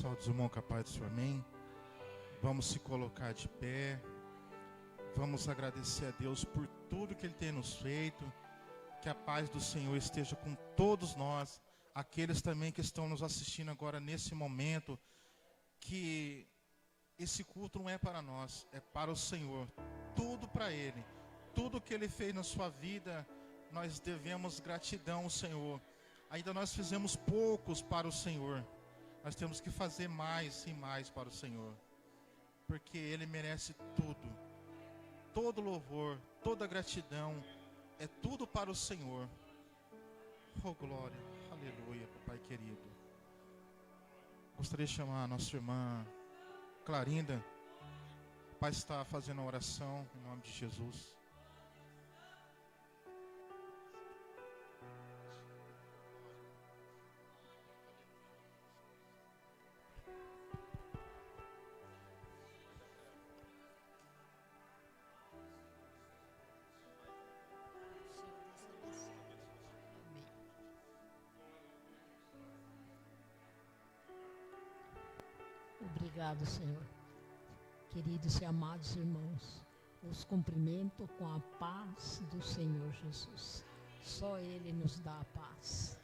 Saúde do irmão, com a paz do Senhor, amém. Vamos se colocar de pé. Vamos agradecer a Deus por tudo que Ele tem nos feito. Que a paz do Senhor esteja com todos nós, aqueles também que estão nos assistindo agora nesse momento. Que esse culto não é para nós, é para o Senhor. Tudo para Ele. Tudo que Ele fez na sua vida, nós devemos gratidão ao Senhor. Ainda nós fizemos poucos para o Senhor. Nós temos que fazer mais e mais para o Senhor. Porque Ele merece tudo. Todo louvor, toda gratidão, é tudo para o Senhor. Oh glória, aleluia, Pai querido. Gostaria de chamar a nossa irmã Clarinda. O Pai está fazendo a oração em nome de Jesus. Obrigado, Senhor. Queridos e amados irmãos, os cumprimento com a paz do Senhor Jesus. Só Ele nos dá a paz.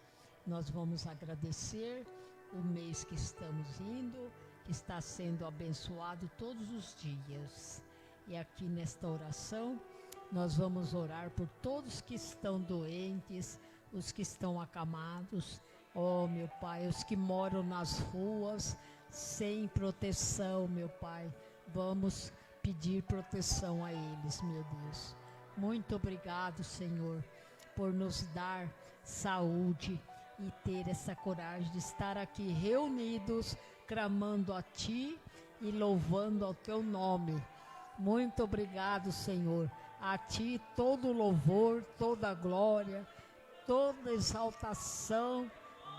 Nós vamos agradecer o mês que estamos indo, que está sendo abençoado todos os dias. E aqui nesta oração, nós vamos orar por todos que estão doentes, os que estão acamados. Oh, meu Pai, os que moram nas ruas, sem proteção, meu Pai. Vamos pedir proteção a eles, meu Deus. Muito obrigado, Senhor, por nos dar saúde e ter essa coragem de estar aqui reunidos, clamando a Ti e louvando ao Teu nome. Muito obrigado, Senhor. A Ti todo louvor, toda glória, toda exaltação,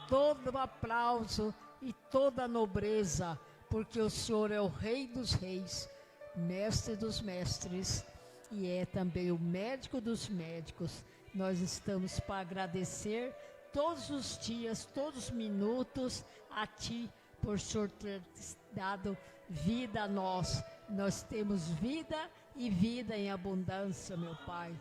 todo aplauso e toda nobreza, porque o Senhor é o Rei dos reis, Mestre dos mestres e é também o médico dos médicos. Nós estamos para agradecer todos os dias, todos os minutos a Ti, por Senhor ter dado vida a nós. Nós temos vida e vida em abundância, meu Pai.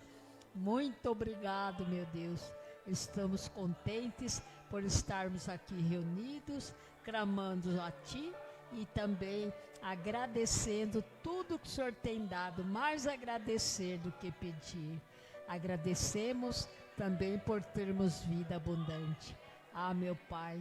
Muito obrigado, meu Deus. Estamos contentes por estarmos aqui reunidos, clamando a Ti e também agradecendo tudo que o Senhor tem dado, mais agradecer do que pedir. Agradecemos também por termos vida abundante. Ah, meu Pai,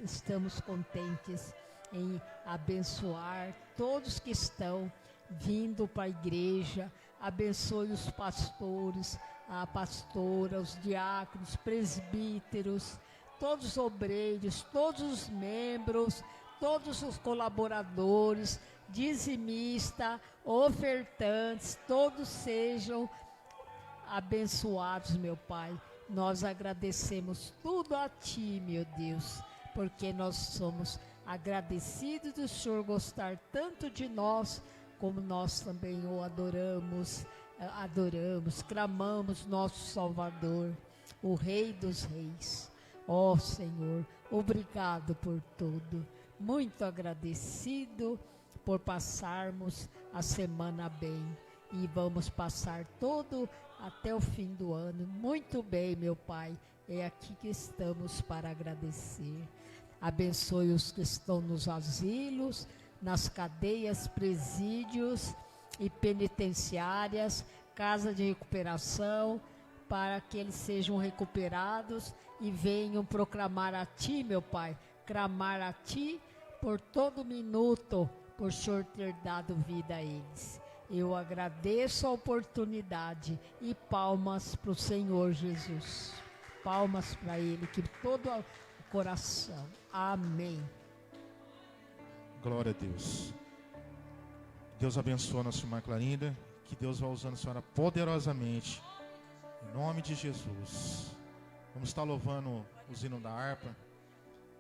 estamos contentes em abençoar todos que estão vindo para a igreja. Abençoe os pastores, a pastora, os diáconos, presbíteros, todos os obreiros, todos os membros, todos os colaboradores, dizimistas, ofertantes, todos sejam abençoados, meu Pai. Nós agradecemos tudo a Ti, meu Deus, porque nós somos agradecidos do Senhor gostar tanto de nós, como nós também o adoramos, clamamos nosso Salvador, o Rei dos reis. Ó Senhor, obrigado por tudo. Muito agradecido por passarmos a semana bem. E vamos passar todo até o fim do ano. Muito bem, meu Pai. É aqui que estamos para agradecer. Abençoe os que estão nos asilos, nas cadeias, presídios e penitenciárias, casa de recuperação, para que eles sejam recuperados e venham proclamar a Ti, meu Pai, clamar a Ti por todo minuto, por o Senhor ter dado vida a eles. Eu agradeço a oportunidade e palmas para o Senhor Jesus. Palmas para Ele, que todo o coração. Amém. Glória a Deus. Deus abençoe a nossa irmã Clarinda. Que Deus vá usando a senhora poderosamente. Em nome de Jesus. Vamos estar louvando os hinos da harpa.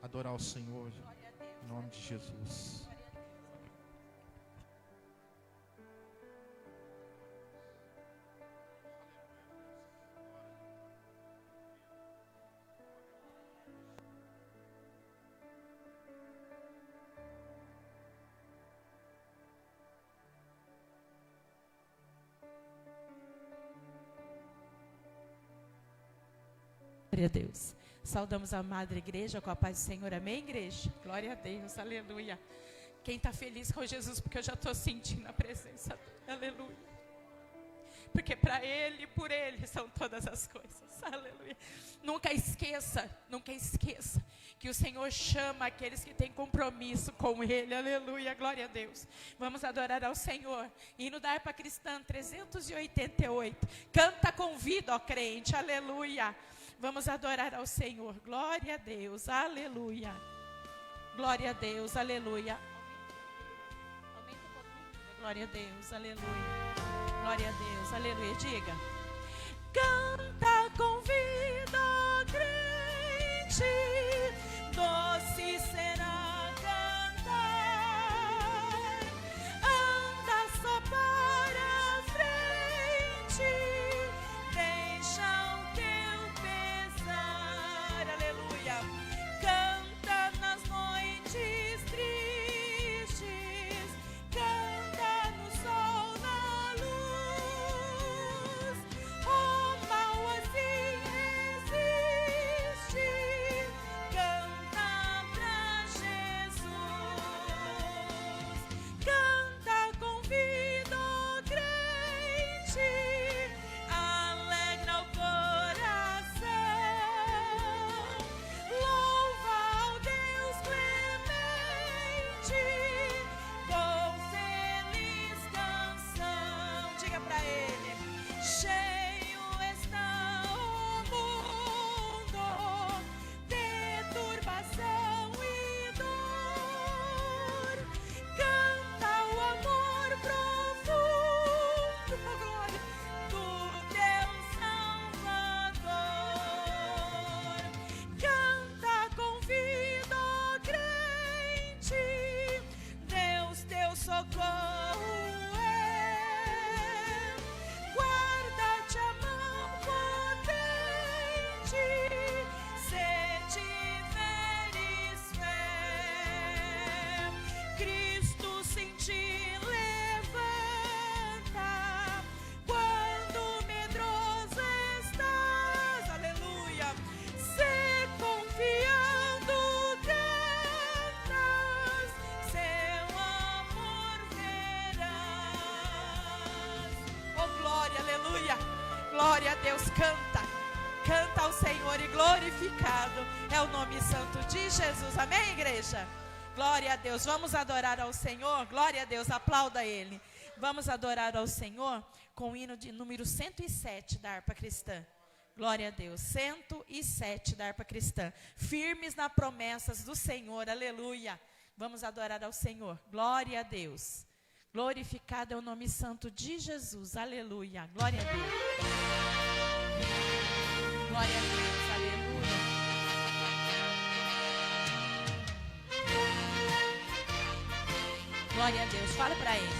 Adorar o Senhor. Em nome de Jesus. Glória a Deus. Saudamos a amada igreja com a paz do Senhor. Amém, igreja? Glória a Deus, aleluia. Quem está feliz com Jesus, porque eu já estou sentindo a presença dele, aleluia. Porque para Ele e por Ele são todas as coisas, aleluia. Nunca esqueça que o Senhor chama aqueles que têm compromisso com Ele, aleluia, glória a Deus. Vamos adorar ao Senhor. Hino da harpa cristã 388. Canta com vida, ó crente, aleluia. Vamos adorar ao Senhor, glória a Deus, aleluia. Glória a Deus, aleluia. Aumenta um pouquinho, glória a Deus, aleluia. Glória a Deus, aleluia, diga. Canta com vida, ó crente, doce será cantar. Anda só para frente, deixa o teu pesar, aleluia. Canta nas noites tristes, canta no sol, na luz. O mal assim existe, canta pra Jesus. Canta com vida, ó crente, alegra o coração. Louva ao Deus clemente com feliz canção. Diga pra Ele: cheio está o mundo de turbação e dor. Canta o amor profundo, a glória do teu Salvador. Canta com vida, ó crente, Deus teu socorro é. Guarda-te a mão potente, se tiveres fé. Cristo sim te levanta quando medroso estás, aleluia. Se confiando cantas, seu amor verás. Oh glória, aleluia. Glória a Deus, canta. Canta ao Senhor e glorificado é o nome santo de Jesus. Amém, igreja? Glória a Deus. Vamos adorar ao Senhor. Glória a Deus. Aplauda Ele. Vamos adorar ao Senhor com o hino de número 107 da harpa cristã. Glória a Deus. 107 da harpa cristã. Firmes nas promessas do Senhor. Aleluia. Vamos adorar ao Senhor. Glória a Deus. Glorificado é o nome santo de Jesus. Aleluia. Glória a Deus. Glória a Deus. Aleluia. Glória a Deus. Fala para Ele.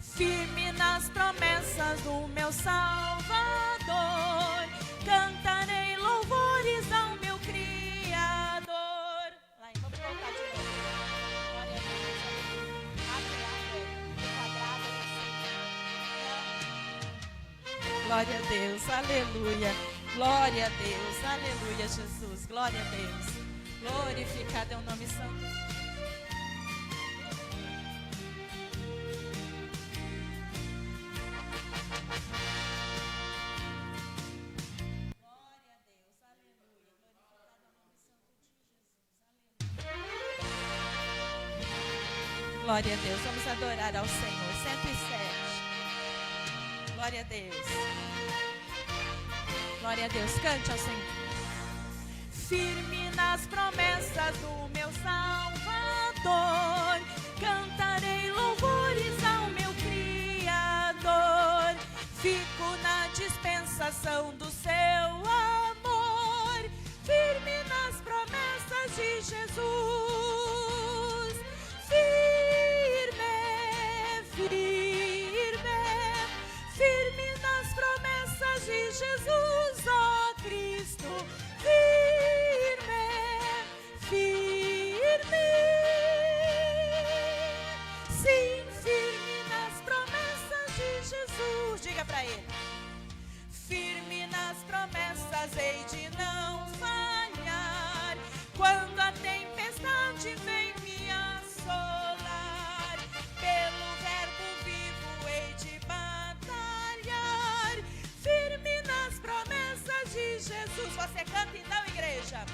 Firme nas promessas do meu Salvador, cantarei louvores ao meu Criador. Lá, vamos voltar de novo. Glória a Deus. Glória a Deus, aleluia. Glória a Deus, aleluia, Jesus. Glória a Deus. Glorificado é o nome santo. Glória a Deus, vamos adorar ao Senhor. 107. Glória a Deus. Glória a Deus, cante ao Senhor. Firme nas promessas do meu Salvador, cantarei louvores ao meu Criador. Fico na dispensação do seu amor, firme nas promessas de Jesus. Firme nas promessas de Jesus, ó Cristo. Firme, sim, firme nas promessas de Jesus. Diga pra Ele. Firme nas promessas você canta então, igreja.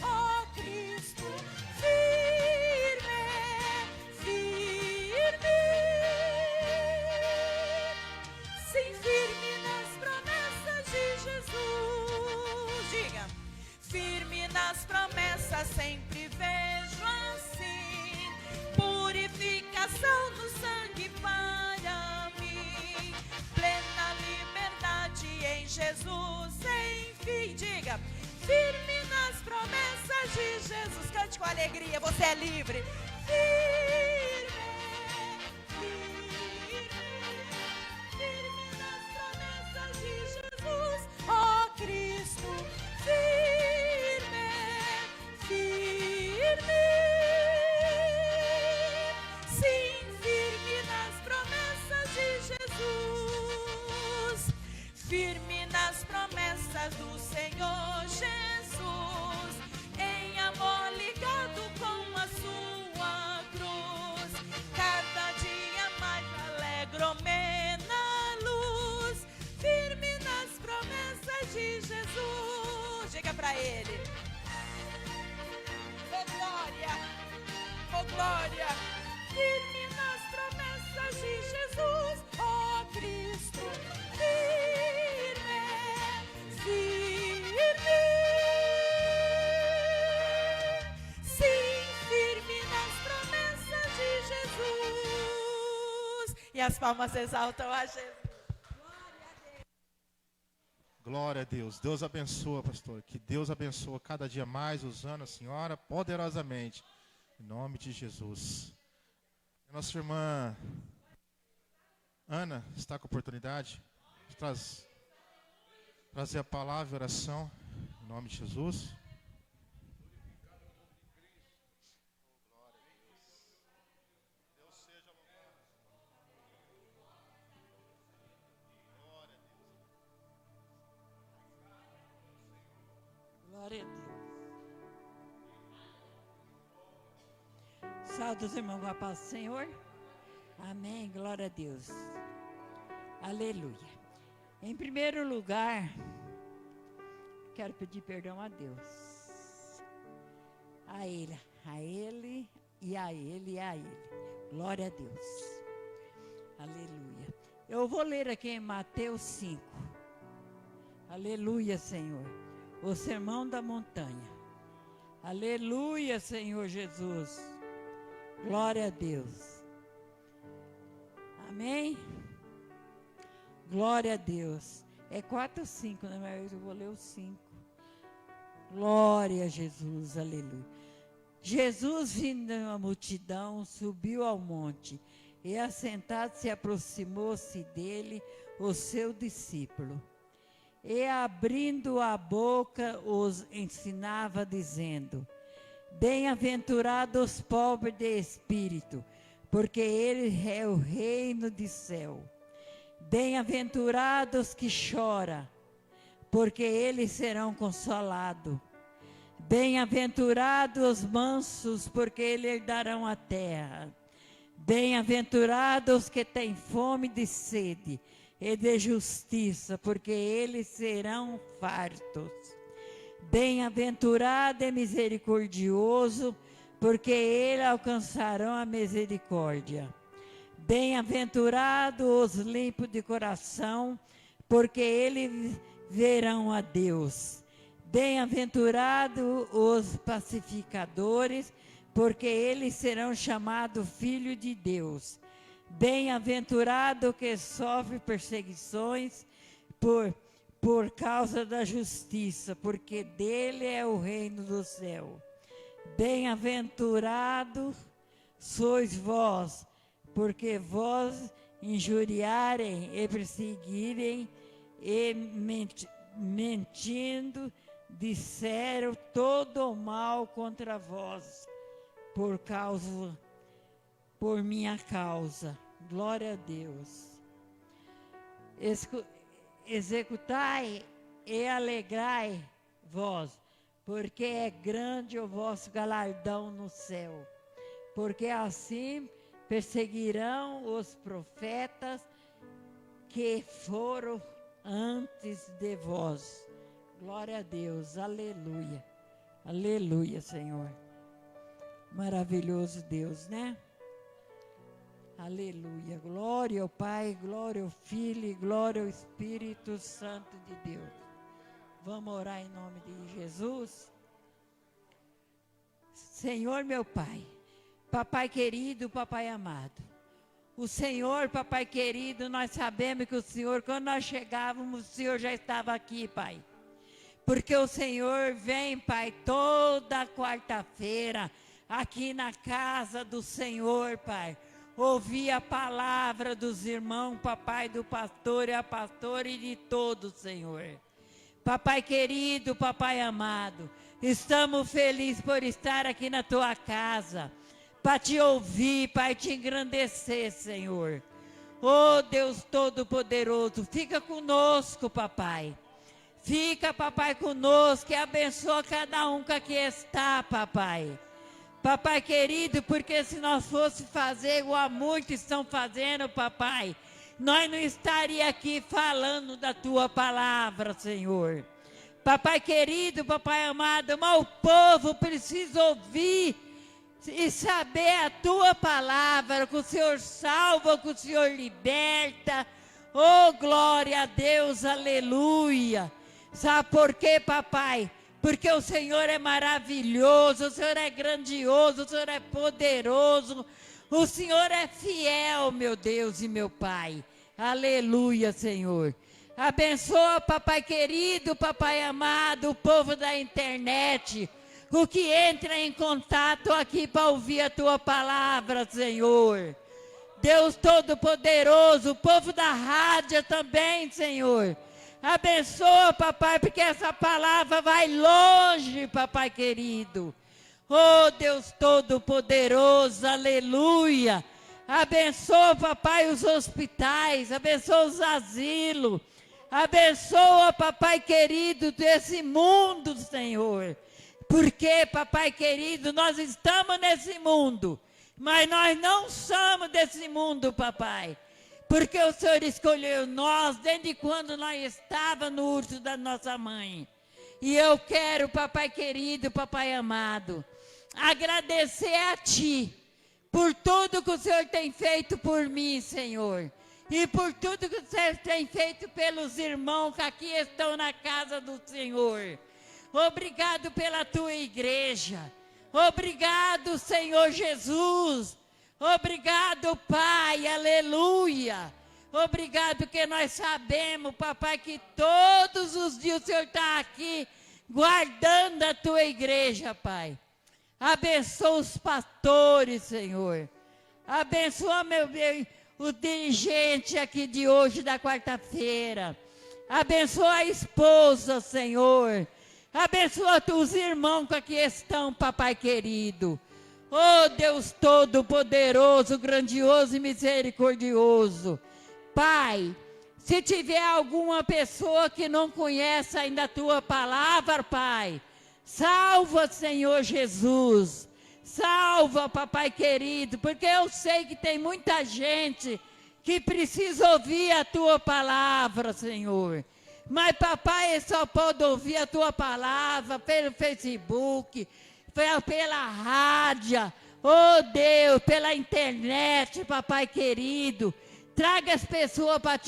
Ó Cristo, firme, firme, sim, firme nas promessas de Jesus. Diga, firme nas promessas, sempre vejo assim, purificação do sangue para mim, plena liberdade em Jesus, enfim. Diga, firme nas promessas de Jesus. Cante com alegria, você é livre. Firme, firme, firme nas promessas de Jesus. Ó Cristo, firme, firme, sim, firme nas promessas de Jesus, firme nas promessas do Senhor Jesus, em amor ligado com a sua cruz, cada dia mais alegro-me na luz, firme nas promessas de Jesus. Diga pra ele: oh glória, oh glória, firme nas promessas de Jesus. Ó Cristo, firme, firme, sim, firme nas promessas de Jesus. E as palmas exaltam a Jesus. Glória a Deus. Deus abençoa, pastor. Que Deus abençoa cada dia mais, usando a senhora poderosamente. Em nome de Jesus. Nossa irmã Ana está com a oportunidade de trazer a palavra e oração. Em nome de Jesus. Glória a Deus. Saúde os irmãos com a paz do Senhor. Amém. Glória a Deus. Aleluia. Em primeiro lugar, quero pedir perdão a Deus. A Ele e a Ele e a Ele. Glória a Deus. Aleluia. Eu vou ler aqui em Mateus 5. Aleluia, Senhor. O sermão da montanha. Aleluia, Senhor Jesus. Glória a Deus. Amém? Glória a Deus. É 4 ou 5, né? Mas eu vou ler o 5. Glória a Jesus, aleluia. Jesus, vindo a multidão, subiu ao monte, e assentado-se, aproximou-se dele o seu discípulo. E abrindo a boca, os ensinava, dizendo: bem-aventurados os pobres de espírito, porque ele é o reino do céu. Bem-aventurados que choram, porque eles serão consolados. Bem-aventurados os mansos, porque eles herdarão a terra. Bem-aventurados que têm fome e sede, e de justiça, porque eles serão fartos. Bem-aventurado e misericordioso, porque eles alcançarão a misericórdia. Bem-aventurados os limpos de coração, porque eles verão a Deus. Bem-aventurados os pacificadores, porque eles serão chamados filhos de Deus. Bem-aventurado que sofre perseguições por causa da justiça, porque dele é o reino do céu. Bem-aventurados sois vós, porque vós injuriarem e perseguirem e mentindo disseram todo o mal contra vós, por minha causa. Glória a Deus. Executai e alegrai vós, porque é grande o vosso galardão no céu. Porque assim perseguirão os profetas que foram antes de vós. Glória a Deus, aleluia. Aleluia, Senhor. Maravilhoso Deus, né? Aleluia. Glória ao Pai, glória ao Filho e glória ao Espírito Santo de Deus. Vamos orar em nome de Jesus? Senhor, meu Pai, Papai querido, Papai amado, o Senhor, Papai querido, nós sabemos que o Senhor, quando nós chegávamos, o Senhor já estava aqui, Pai. Porque o Senhor vem, Pai, toda quarta-feira, aqui na casa do Senhor, Pai, ouvir a palavra dos irmãos, Papai, do pastor e a pastora e de todos, Senhor. Papai querido, Papai amado, estamos felizes por estar aqui na Tua casa, para Te ouvir, Pai, Te engrandecer, Senhor. Oh, Deus Todo-Poderoso, fica conosco, Papai. Fica, Papai, conosco e abençoa cada um que aqui está, Papai. Papai querido, porque se nós fosse fazer igual a muitos estão fazendo, Papai, nós não estaríamos aqui falando da Tua palavra, Senhor. Papai querido, Papai amado, mas o povo precisa ouvir e saber a Tua palavra, que o Senhor salva, que o Senhor liberta. Oh, glória a Deus, aleluia. Sabe por quê, Papai? Porque o Senhor é maravilhoso, o Senhor é grandioso, o Senhor é poderoso, o Senhor é fiel, meu Deus e meu Pai. Aleluia, Senhor. Abençoa, Papai querido, Papai amado, o povo da internet, o que entra em contato aqui para ouvir a Tua palavra, Senhor. Deus Todo-Poderoso, o povo da rádio também, Senhor. Abençoa, Papai, porque essa palavra vai longe, Papai querido. Oh, Deus Todo-Poderoso, aleluia. Abençoa, Papai, os hospitais, abençoa os asilos. Abençoa, Papai querido, desse mundo, Senhor. Porque, Papai querido, nós estamos nesse mundo, mas nós não somos desse mundo, Papai. Porque o Senhor escolheu nós desde quando nós estávamos no útero da nossa mãe. E eu quero, Papai querido, Papai amado, agradecer a Ti por tudo que o Senhor tem feito por mim, Senhor. E por tudo que o Senhor tem feito pelos irmãos que aqui estão na casa do Senhor. Obrigado pela Tua igreja. Obrigado, Senhor Jesus. Obrigado, Pai, aleluia. Obrigado que nós sabemos, Papai, que todos os dias o Senhor está aqui guardando a Tua igreja, Pai. Abençoa os pastores, Senhor. Abençoa, meu bem, o dirigente aqui de hoje, da quarta-feira. Abençoa a esposa, Senhor. Abençoa os irmãos que aqui estão, Papai querido. Oh, Deus Todo-Poderoso, grandioso e misericordioso. Pai, se tiver alguma pessoa que não conhece ainda a Tua palavra, Pai, salva, Senhor Jesus. Salva, Papai querido, porque eu sei que tem muita gente que precisa ouvir a Tua palavra, Senhor. Mas, Papai, só pode ouvir a Tua palavra pelo Facebook, pela rádio, oh Deus, pela internet, Papai querido. Traga as pessoas para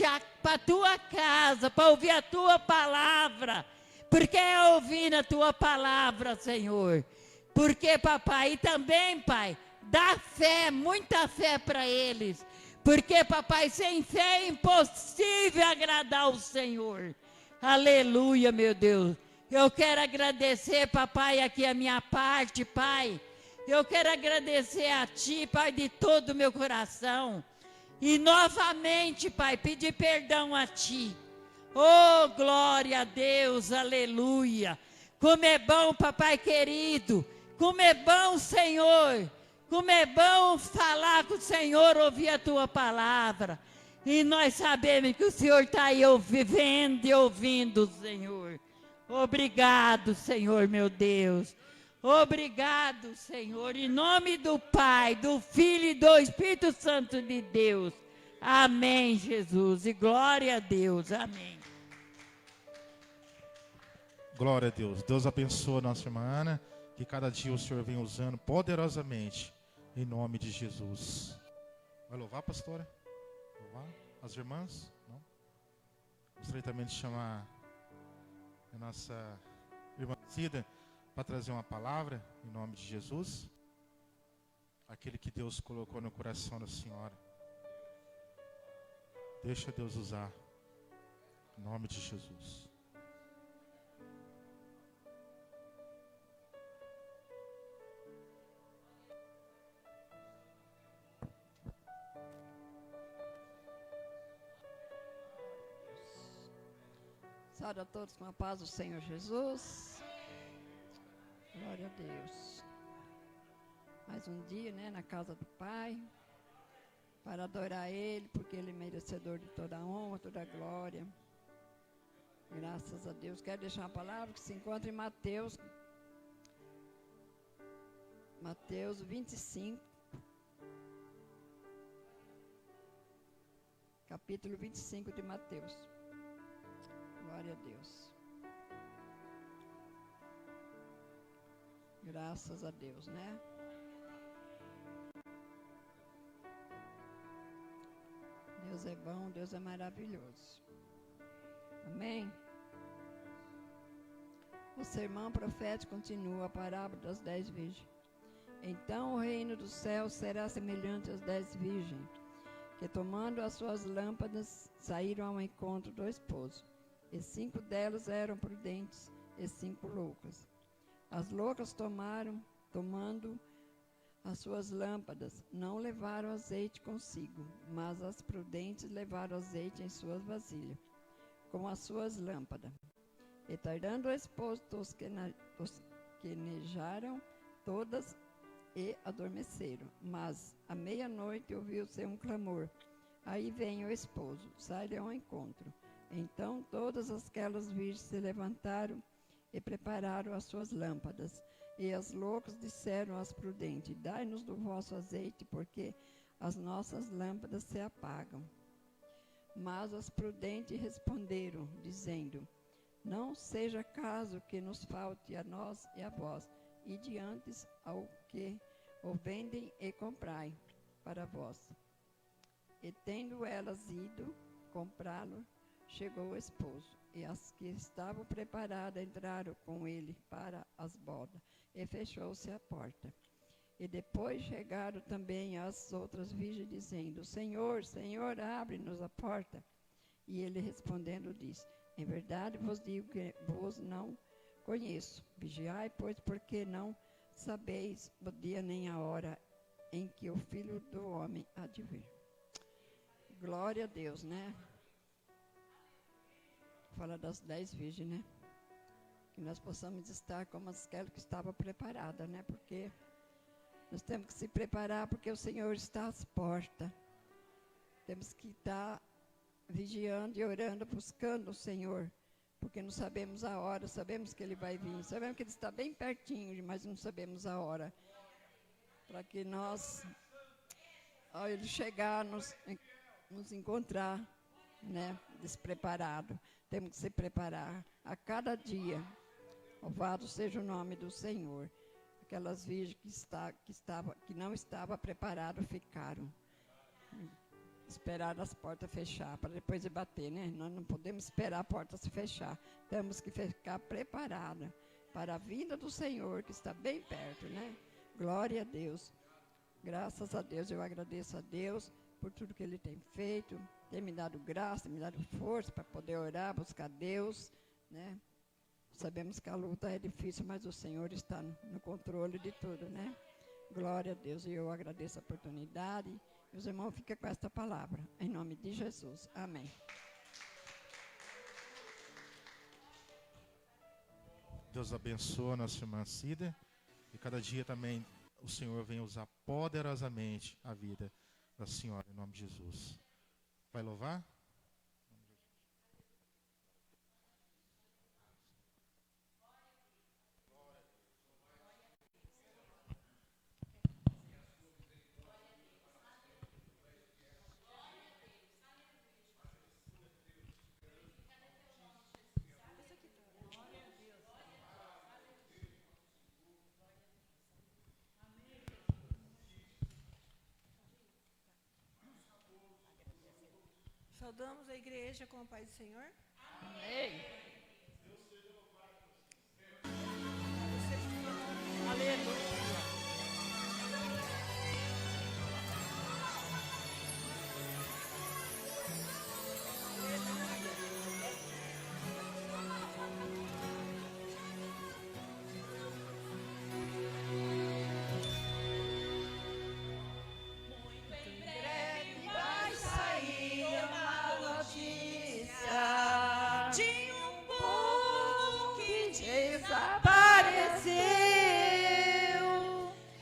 a Tua casa, para ouvir a Tua palavra, porque é ouvir a Tua palavra, Senhor. Porque, Papai, e também, Pai, dá fé, muita fé para eles, porque, Papai, sem fé é impossível agradar o Senhor. Aleluia, meu Deus. Eu quero agradecer, Papai, aqui a minha parte, Pai. Eu quero agradecer a Ti, Pai, de todo o meu coração. E novamente, Pai, pedir perdão a Ti. Oh, glória a Deus, aleluia. Como é bom, Papai querido. Como é bom, Senhor. Como é bom falar com o Senhor, ouvir a Tua palavra. E nós sabemos que o Senhor está aí vendo e ouvindo, Senhor. Obrigado, Senhor, meu Deus. Obrigado, Senhor, em nome do Pai, do Filho e do Espírito Santo de Deus. Amém, Jesus, e glória a Deus. Amém. Glória a Deus. Deus abençoe a nossa irmã Ana. Que cada dia o Senhor venha usando poderosamente. Em nome de Jesus. Vai louvar, pastora? Louvar? As irmãs? Não? Gostaria também de chamar a nossa irmã Cida para trazer uma palavra em nome de Jesus. Aquele que Deus colocou no coração da senhora. Deixa Deus usar. Em nome de Jesus. Saúde a todos com a paz do Senhor Jesus. Glória a Deus. Mais um dia, né, na casa do Pai, para adorar Ele, porque Ele é merecedor de toda a honra, toda a glória. Graças a Deus. Quero deixar uma palavra que se encontra em Mateus 25, capítulo 25 de Mateus. Glória a Deus. Graças a Deus, né? Deus é bom, Deus é maravilhoso. Amém? O sermão profético continua a parábola das 10 virgens. Então o reino dos céus será semelhante às 10 virgens, que tomando as suas lâmpadas, saíram ao encontro do esposo. E 5 delas eram prudentes e 5 loucas. As loucas tomando as suas lâmpadas, não levaram azeite consigo, mas as prudentes levaram azeite em suas vasilhas, com as suas lâmpadas. E tardando o esposo, tosquenejaram todas e adormeceram. Mas à meia-noite ouviu-se um clamor. Aí vem o esposo, sai ao encontro. Então todas aquelas virgens se levantaram e prepararam as suas lâmpadas. E as loucas disseram às prudentes: dai-nos do vosso azeite, porque as nossas lâmpadas se apagam. Mas as prudentes responderam, dizendo: não seja caso que nos falte a nós e a vós, e diante ao que o vendem e comprai para vós. E tendo elas ido comprá-lo, chegou o esposo, e as que estavam preparadas entraram com ele para as bodas, e fechou-se a porta. E depois chegaram também as outras virgens, dizendo: Senhor, Senhor, abre-nos a porta. E ele respondendo disse: em verdade vos digo que vos não conheço. Vigiai, pois, porque não sabeis o dia nem a hora em que o Filho do Homem há de vir. Glória a Deus, né? Fala das 10 virgens, né? Que nós possamos estar como aquela que estava preparada, né? Porque nós temos que se preparar, porque o Senhor está às portas. Temos que estar vigiando e orando, buscando o Senhor, porque não sabemos a hora, sabemos que Ele vai vir, sabemos que Ele está bem pertinho, mas não sabemos a hora. Para que nós, ao Ele chegar, nos encontrar, né, despreparado. Temos que se preparar a cada dia. Louvado seja o nome do Senhor. Aquelas virgens que não estavam preparadas ficaram. Esperar as portas fechar, para depois de bater, né? Nós não podemos esperar a porta se fechar. Temos que ficar preparada para a vinda do Senhor, que está bem perto, né? Glória a Deus. Graças a Deus, eu agradeço a Deus por tudo que Ele tem feito. Tem me dado graça, tem me dado força para poder orar, buscar Deus, né? Sabemos que a luta é difícil, mas o Senhor está no controle de tudo, né? Glória a Deus, e eu agradeço a oportunidade. Meus irmãos, fiquem com esta palavra, em nome de Jesus. Amém. Deus abençoe a nossa irmã Cida. E cada dia também o Senhor vem usar poderosamente a vida da senhora, em nome de Jesus. Vai louvar? Saudamos a igreja com a paz do Senhor. Amém. Aleluia. Vai sair uma notícia de um povo que desapareceu.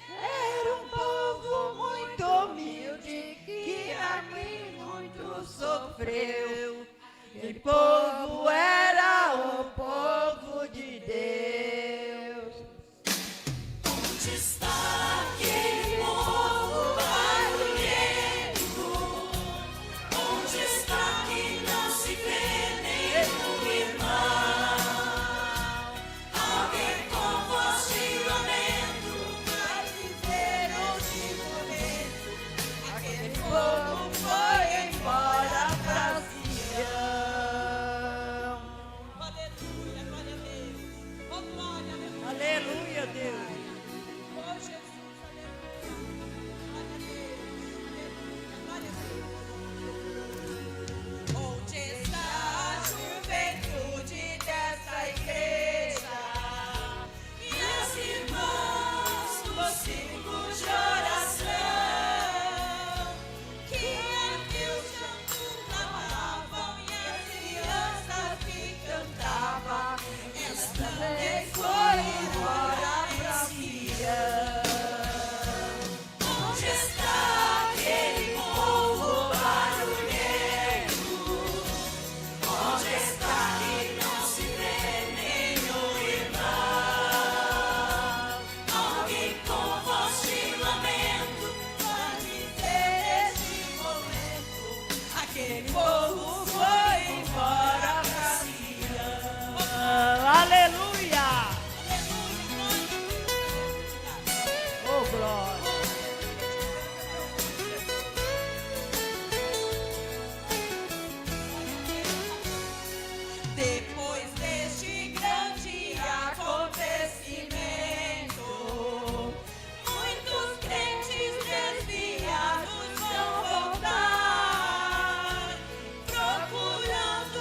Era um povo muito humilde que aqui muito sofreu. Aquele povo era o povo de Deus. Onde está aquele povo barulhento? Onde está que não se vê nenhum irmão? Alguém com voz de lamento vai dizer onde momento aquele povo foi embora pra Sião. Aleluia, glória a Deus. Oh, glória, aleluia. Aleluia, Deus. Oh, Jesus, aleluia. Glória a Deus, aleluia, glória a Deus. Onde está a juventude dessa igreja? E as irmãs do círculo de oração? Que aqui os jantos amavam e as crianças que cantavam, elas também foram embora pra Sião. Onde está aquele povo barulhento? Onde está que não se vê nenhum irmão? Alguém com voz de lamento vai dizer neste momento aquele povo foi embora pra Sião. Aleluia. Oh, glória. Depois deste grande acontecimento, muitos crentes desviados vão voltar, procurando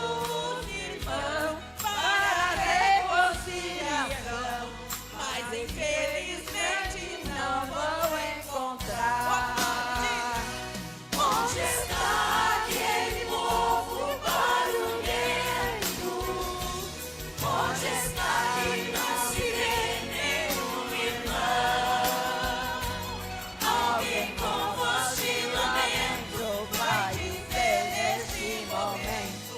os irmãos para reconciliação, mas infelizmente não vão encontrar. Onde está aquele povo barulhento? Onde está que não se vê nenhum irmão? Alguém com voz de lamento vai dizer neste momento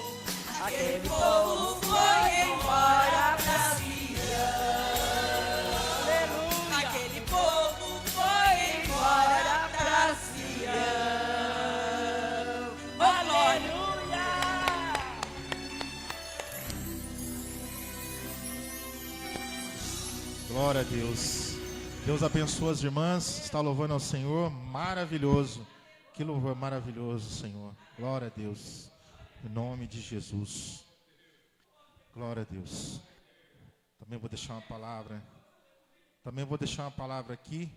aquele povo foi embora pra Sião. Aquele povo foi embora pra Sião. Oh, glória! Glória a Deus. Deus abençoe as irmãs. Está louvando ao Senhor. Maravilhoso. Que louvor maravilhoso, Senhor. Glória a Deus. Em nome de Jesus. Glória a Deus. Também vou deixar uma palavra. Aqui.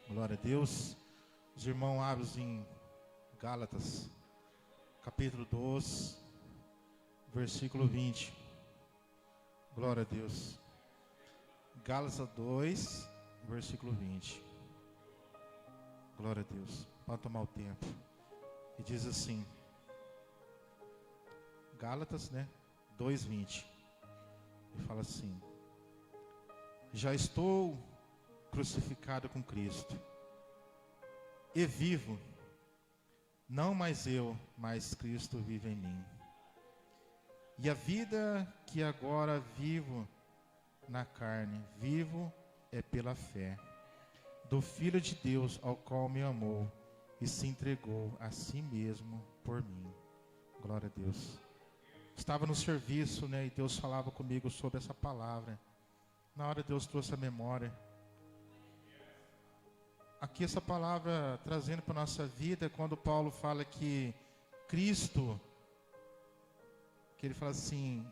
Glória a Deus. Os irmãos abrem em Gálatas, capítulo 12, versículo 20. Glória a Deus. Gálatas 2, versículo 20. Glória a Deus. Pode tomar o tempo. E diz assim. Gálatas, 2:20. E fala assim: já estou crucificado com Cristo. E vivo, não mais eu, mas Cristo vive em mim. E a vida que agora vivo na carne, vivo é pela fé do Filho de Deus, ao qual me amou e se entregou a si mesmo por mim. Glória a Deus. Estava no serviço, e Deus falava comigo sobre essa palavra. Na hora Deus trouxe a memória. Aqui essa palavra trazendo para a nossa vida, quando Paulo fala que Cristo, que ele fala assim,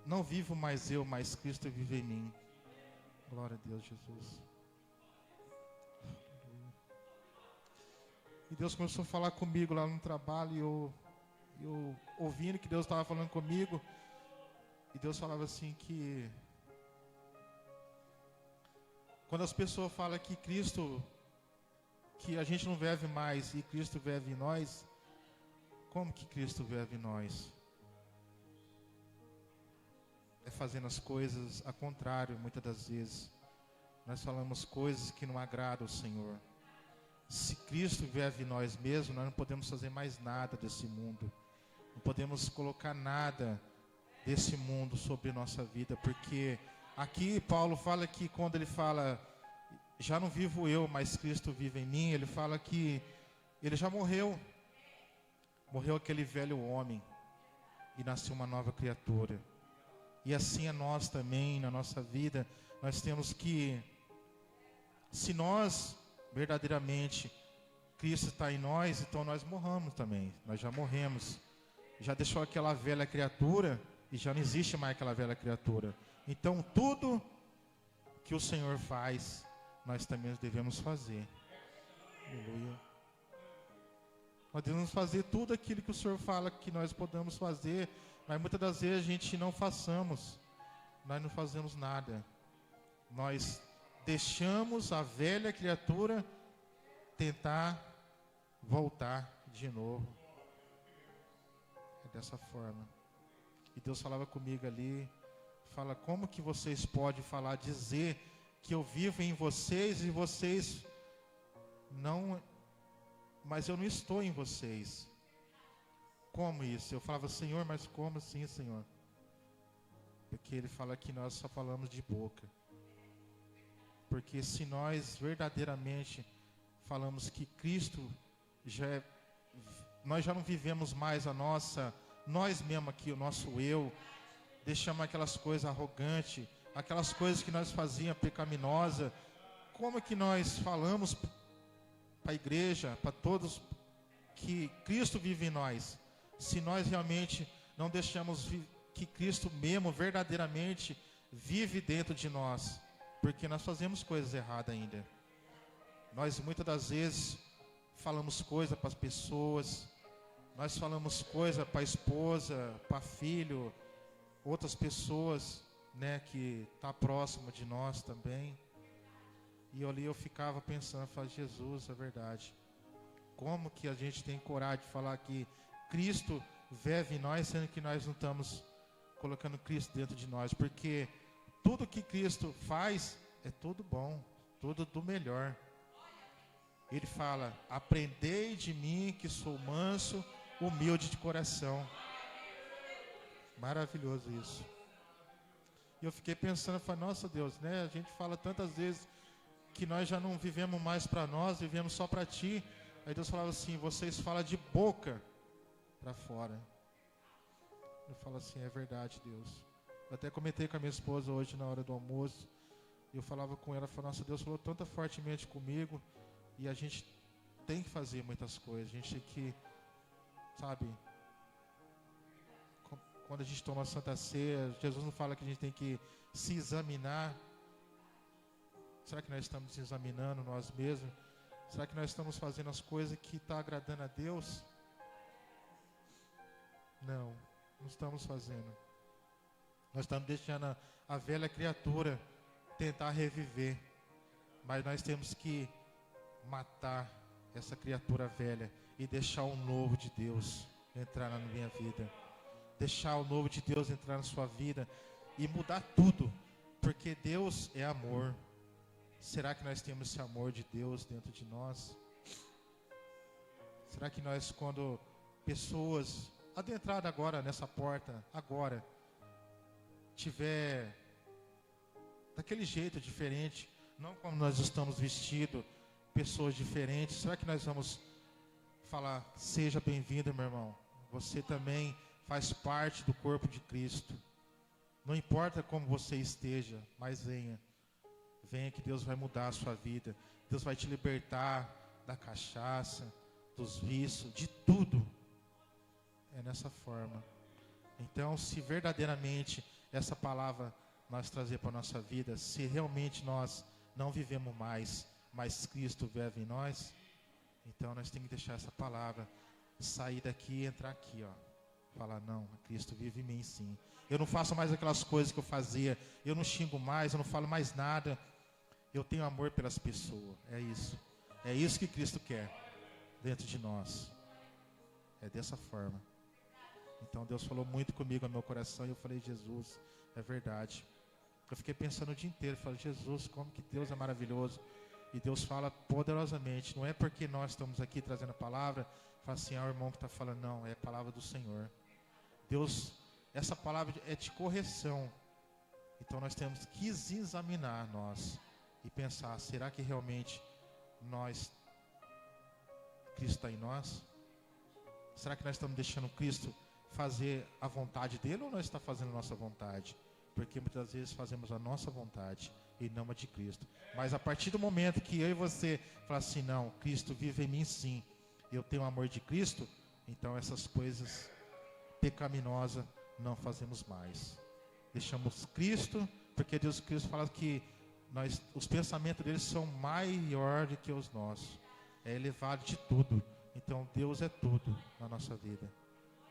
não vivo mais eu, mas Cristo vive em mim. Glória a Deus, Jesus. E Deus começou a falar comigo lá no trabalho, e eu ouvindo que Deus estava falando comigo, e Deus falava assim que quando as pessoas falam que Cristo, que a gente não vive mais e Cristo vive em nós, como que Cristo vive em nós? É fazendo as coisas ao contrário, muitas das vezes. Nós falamos coisas que não agradam ao Senhor. Se Cristo vive em nós mesmos, nós não podemos fazer mais nada desse mundo. Não podemos colocar nada desse mundo sobre nossa vida, porque aqui Paulo fala que quando ele fala, já não vivo eu, mas Cristo vive em mim, ele fala que ele já morreu. Morreu aquele velho homem e nasceu uma nova criatura. E assim é nós também, na nossa vida, nós temos que, se nós verdadeiramente Cristo está em nós, então nós morramos também, nós já morremos. Já deixou aquela velha criatura e já não existe mais aquela velha criatura. Então tudo que o Senhor faz, nós também devemos fazer. Aleluia. Nós devemos fazer tudo aquilo que o Senhor fala que nós podemos fazer, mas muitas das vezes a gente não façamos. Nós não fazemos nada. Nós deixamos a velha criatura tentar voltar de novo. É dessa forma. E Deus falava comigo ali, fala, como que vocês podem falar, dizer que eu vivo em vocês e vocês não, mas eu não estou em vocês. Como isso? Eu falava, Senhor, mas como assim, Senhor? Porque ele fala que nós só falamos de boca. Porque se nós verdadeiramente falamos que Cristo nós já não vivemos mais nós mesmos aqui, o nosso eu, deixamos aquelas coisas arrogantes, aquelas coisas que nós fazíamos pecaminosas. Como que nós falamos para a igreja, para todos, que Cristo vive em nós, se nós realmente não deixamos que Cristo mesmo verdadeiramente vive dentro de nós? Porque nós fazemos coisas erradas ainda. Nós muitas das vezes falamos coisas para as pessoas, nós falamos coisas para a esposa, para filho, outras pessoas, né, que tá próximo de nós também. E ali eu ficava pensando, falei, Jesus, é verdade. Como que a gente tem coragem de falar que Cristo vive em nós, sendo que nós não estamos colocando Cristo dentro de nós? Porque tudo que Cristo faz é tudo bom, tudo do melhor. Ele fala, aprendei de mim que sou manso, humilde de coração. Maravilhoso isso. E eu fiquei pensando, falei, nossa Deus, né? A gente fala tantas vezes que nós já não vivemos mais para nós, vivemos só para Ti. Aí Deus falava assim, vocês falam de boca para fora. Eu falo assim, é verdade, Deus. Eu até comentei com a minha esposa hoje na hora do almoço. E eu falava com ela, falava, nossa, Deus falou tão fortemente comigo. E a gente tem que fazer muitas coisas. A gente tem que, sabe, quando a gente toma a Santa Ceia, Jesus não fala que a gente tem que se examinar. Será que nós estamos nos examinando nós mesmos? Será que nós estamos fazendo as coisas que estão agradando a Deus? Não, não estamos fazendo. Nós estamos deixando a velha criatura tentar reviver. Mas nós temos que matar essa criatura velha e deixar o novo de Deus entrar na minha vida. Deixar o novo de Deus entrar na sua vida e mudar tudo. Porque Deus é amor. Será que nós temos esse amor de Deus dentro de nós? Será que nós, quando pessoas adentradas agora nessa porta, agora, tiver daquele jeito diferente, não como nós estamos vestidos, pessoas diferentes, será que nós vamos falar, seja bem-vindo, meu irmão, você também faz parte do corpo de Cristo. Não importa como você esteja, mas venha. Venha que Deus vai mudar a sua vida. Deus vai te libertar da cachaça, dos vícios, de tudo. É nessa forma. Então, se verdadeiramente essa palavra nós trazer para a nossa vida, se realmente nós não vivemos mais, mas Cristo vive em nós, então nós temos que deixar essa palavra, sair daqui e entrar aqui, ó. Falar, não, Cristo vive em mim sim. Eu não faço mais aquelas coisas que eu fazia, eu não xingo mais, eu não falo mais nada. Eu tenho amor pelas pessoas, é isso. É isso que Cristo quer dentro de nós. É dessa forma. Então Deus falou muito comigo no meu coração e eu falei, Jesus, é verdade. Eu fiquei pensando o dia inteiro, falei, Jesus, como que Deus é maravilhoso. E Deus fala poderosamente. Não é porque nós estamos aqui trazendo a palavra, fala assim, o irmão que está falando, não, é a palavra do Senhor. Deus, essa palavra é de correção. Então nós temos que examinar nós e pensar, será que realmente Cristo está em nós? Será que nós estamos deixando Cristo fazer a vontade dele ou nós estamos fazendo a nossa vontade? Porque muitas vezes fazemos a nossa vontade e não a de Cristo. Mas a partir do momento que eu e você falar assim, não, Cristo vive em mim sim, eu tenho o amor de Cristo, então essas coisas pecaminosas não fazemos mais. Deixamos Cristo, porque Cristo fala que os pensamentos dele são maiores do que os nossos. É elevado de tudo. Então Deus é tudo na nossa vida.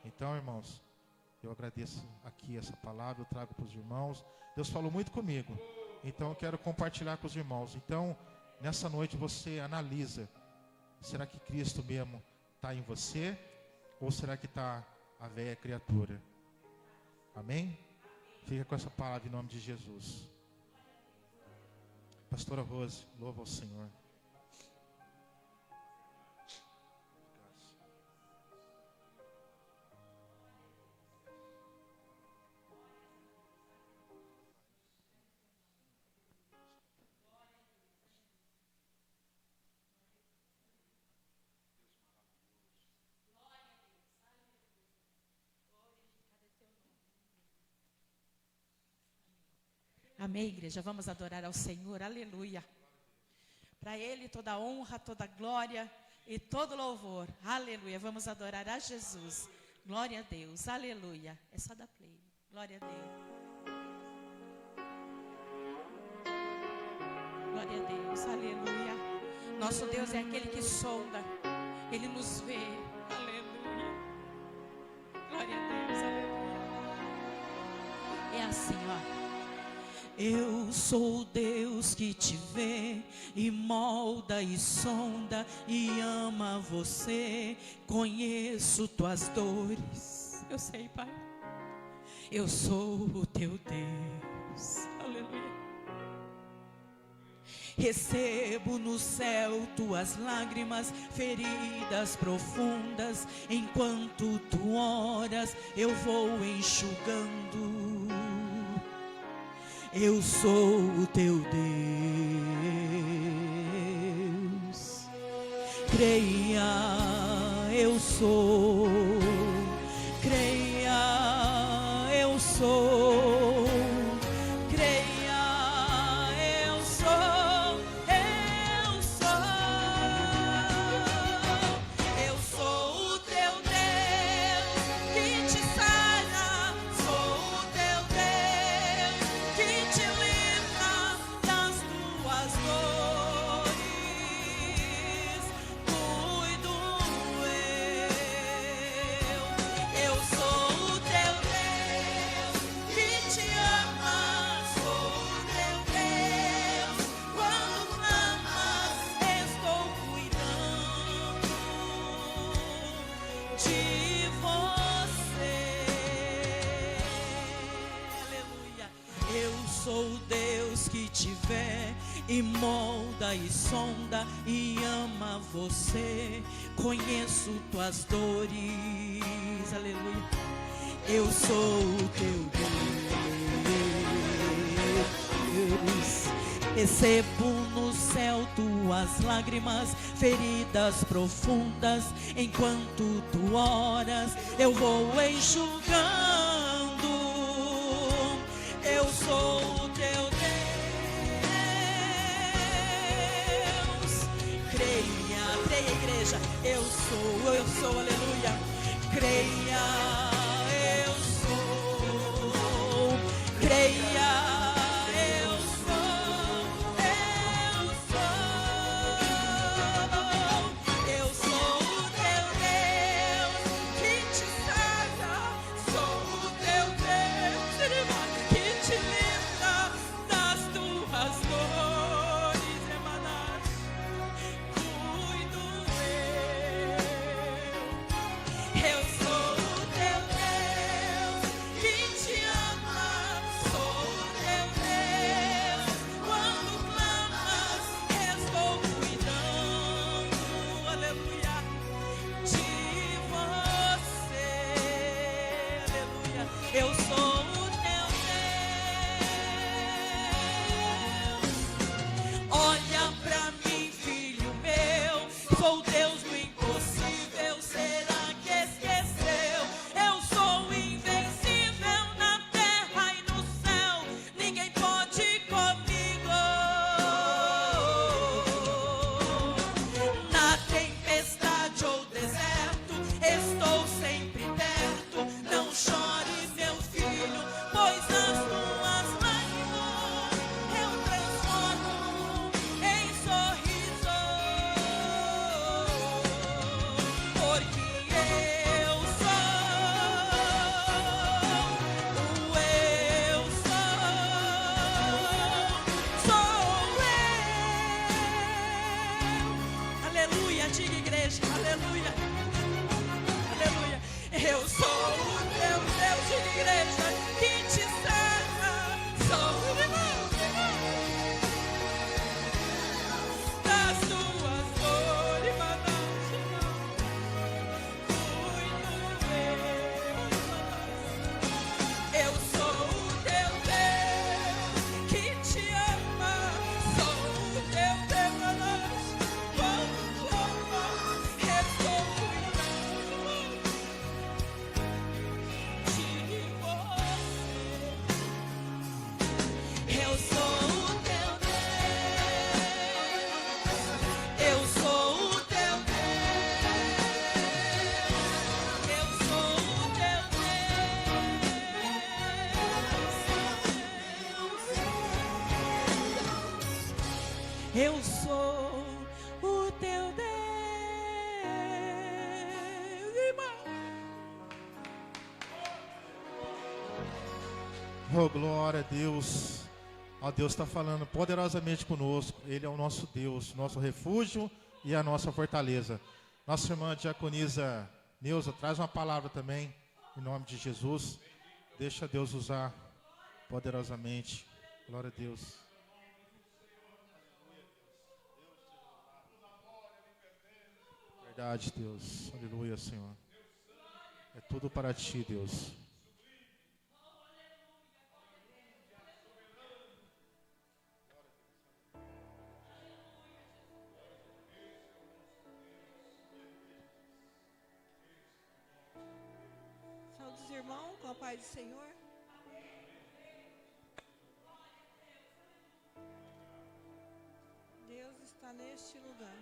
Então, irmãos, eu agradeço aqui essa palavra, eu trago para os irmãos. Deus falou muito comigo. Então eu quero compartilhar com os irmãos. Então, nessa noite você analisa. Será que Cristo mesmo está em você? Ou será que está a velha criatura? Amém? Fica com essa palavra em nome de Jesus. Pastora Rose, louva ao Senhor. Amém, igreja? Vamos adorar ao Senhor, aleluia. Para Ele toda honra, toda glória e todo louvor, aleluia. Vamos adorar a Jesus, glória a Deus, aleluia. É só dar play, glória a Deus. Glória a Deus, aleluia. Nosso Deus é aquele que sonda, Ele nos vê, aleluia. Glória a Deus, aleluia. É assim, ó. Eu sou o Deus que te vê e molda e sonda e ama você. Conheço tuas dores. Eu sei, Pai. Eu sou o teu Deus. Aleluia. Recebo no céu tuas lágrimas, feridas profundas. Enquanto tu oras, eu vou enxugando. Eu sou o teu Deus. Creia, eu sou. Creia, eu sou. Creia, eu sou. Eu sou. Eu sou o teu Deus que te sara. Sou o teu Deus que te livra das tuas dores. Cuido eu sou o teu Deus que te ama. Sou o teu Deus, quando clamas, estou cuidando de você. Aleluia. Eu sou o Deus que te vê e molda e sonda e ama você. Conheço tuas dores. Aleluia. Eu sou o teu Deus. Recebo no céu tuas lágrimas, feridas profundas. Enquanto tu oras, eu vou enxugando. Eu sou o teu Deus. Creia, creia, igreja. Eu sou, aleluia. Creia, eu sou. Creia, eu sou. Eu sou o teu Deus que te sara. Sou o teu Deus que te livra das tuas dores emanadas. Cuido eu sou o teu Deus que te ama. Sou o teu Deus. Quando clamas, estou cuidando, aleluia, de você, aleluia. Eu sou o teu Deus. Olha pra mim, filho meu, sou Deus do impossível. Será que esqueceu? Eu sou invencível na terra e no céu. Ninguém pode comigo. Na tempestade ou deserto, estou sempre perto. Não chore, meu filho, pois as tuas lágrimas eu transformo em sorriso. Porque eu sou o eu sou eu. Aleluia, diga igreja, aleluia, aleluia. Eu sou o teu Deus, diga igreja, que te serva. Sou o das tuas dores, eu sou o teu Deus que te ama. Sou o teu Deus. Quando clamas, estou cuidando de você. Eu sou o teu Deus. Eu sou o teu Deus. Eu sou o teu Deus. Eu sou o teu Deus, irmão. Oh, glória a Deus. Ó, Deus está falando poderosamente conosco. Ele é o nosso Deus, nosso refúgio e a nossa fortaleza. Nossa irmã diaconisa Neuza traz uma palavra também, em nome de Jesus. Deixa Deus usar poderosamente. Glória a Deus. Verdade, Deus. Aleluia, Senhor. É tudo para ti, Deus. Saúde os irmãos, com a paz do Senhor. Deus está neste lugar.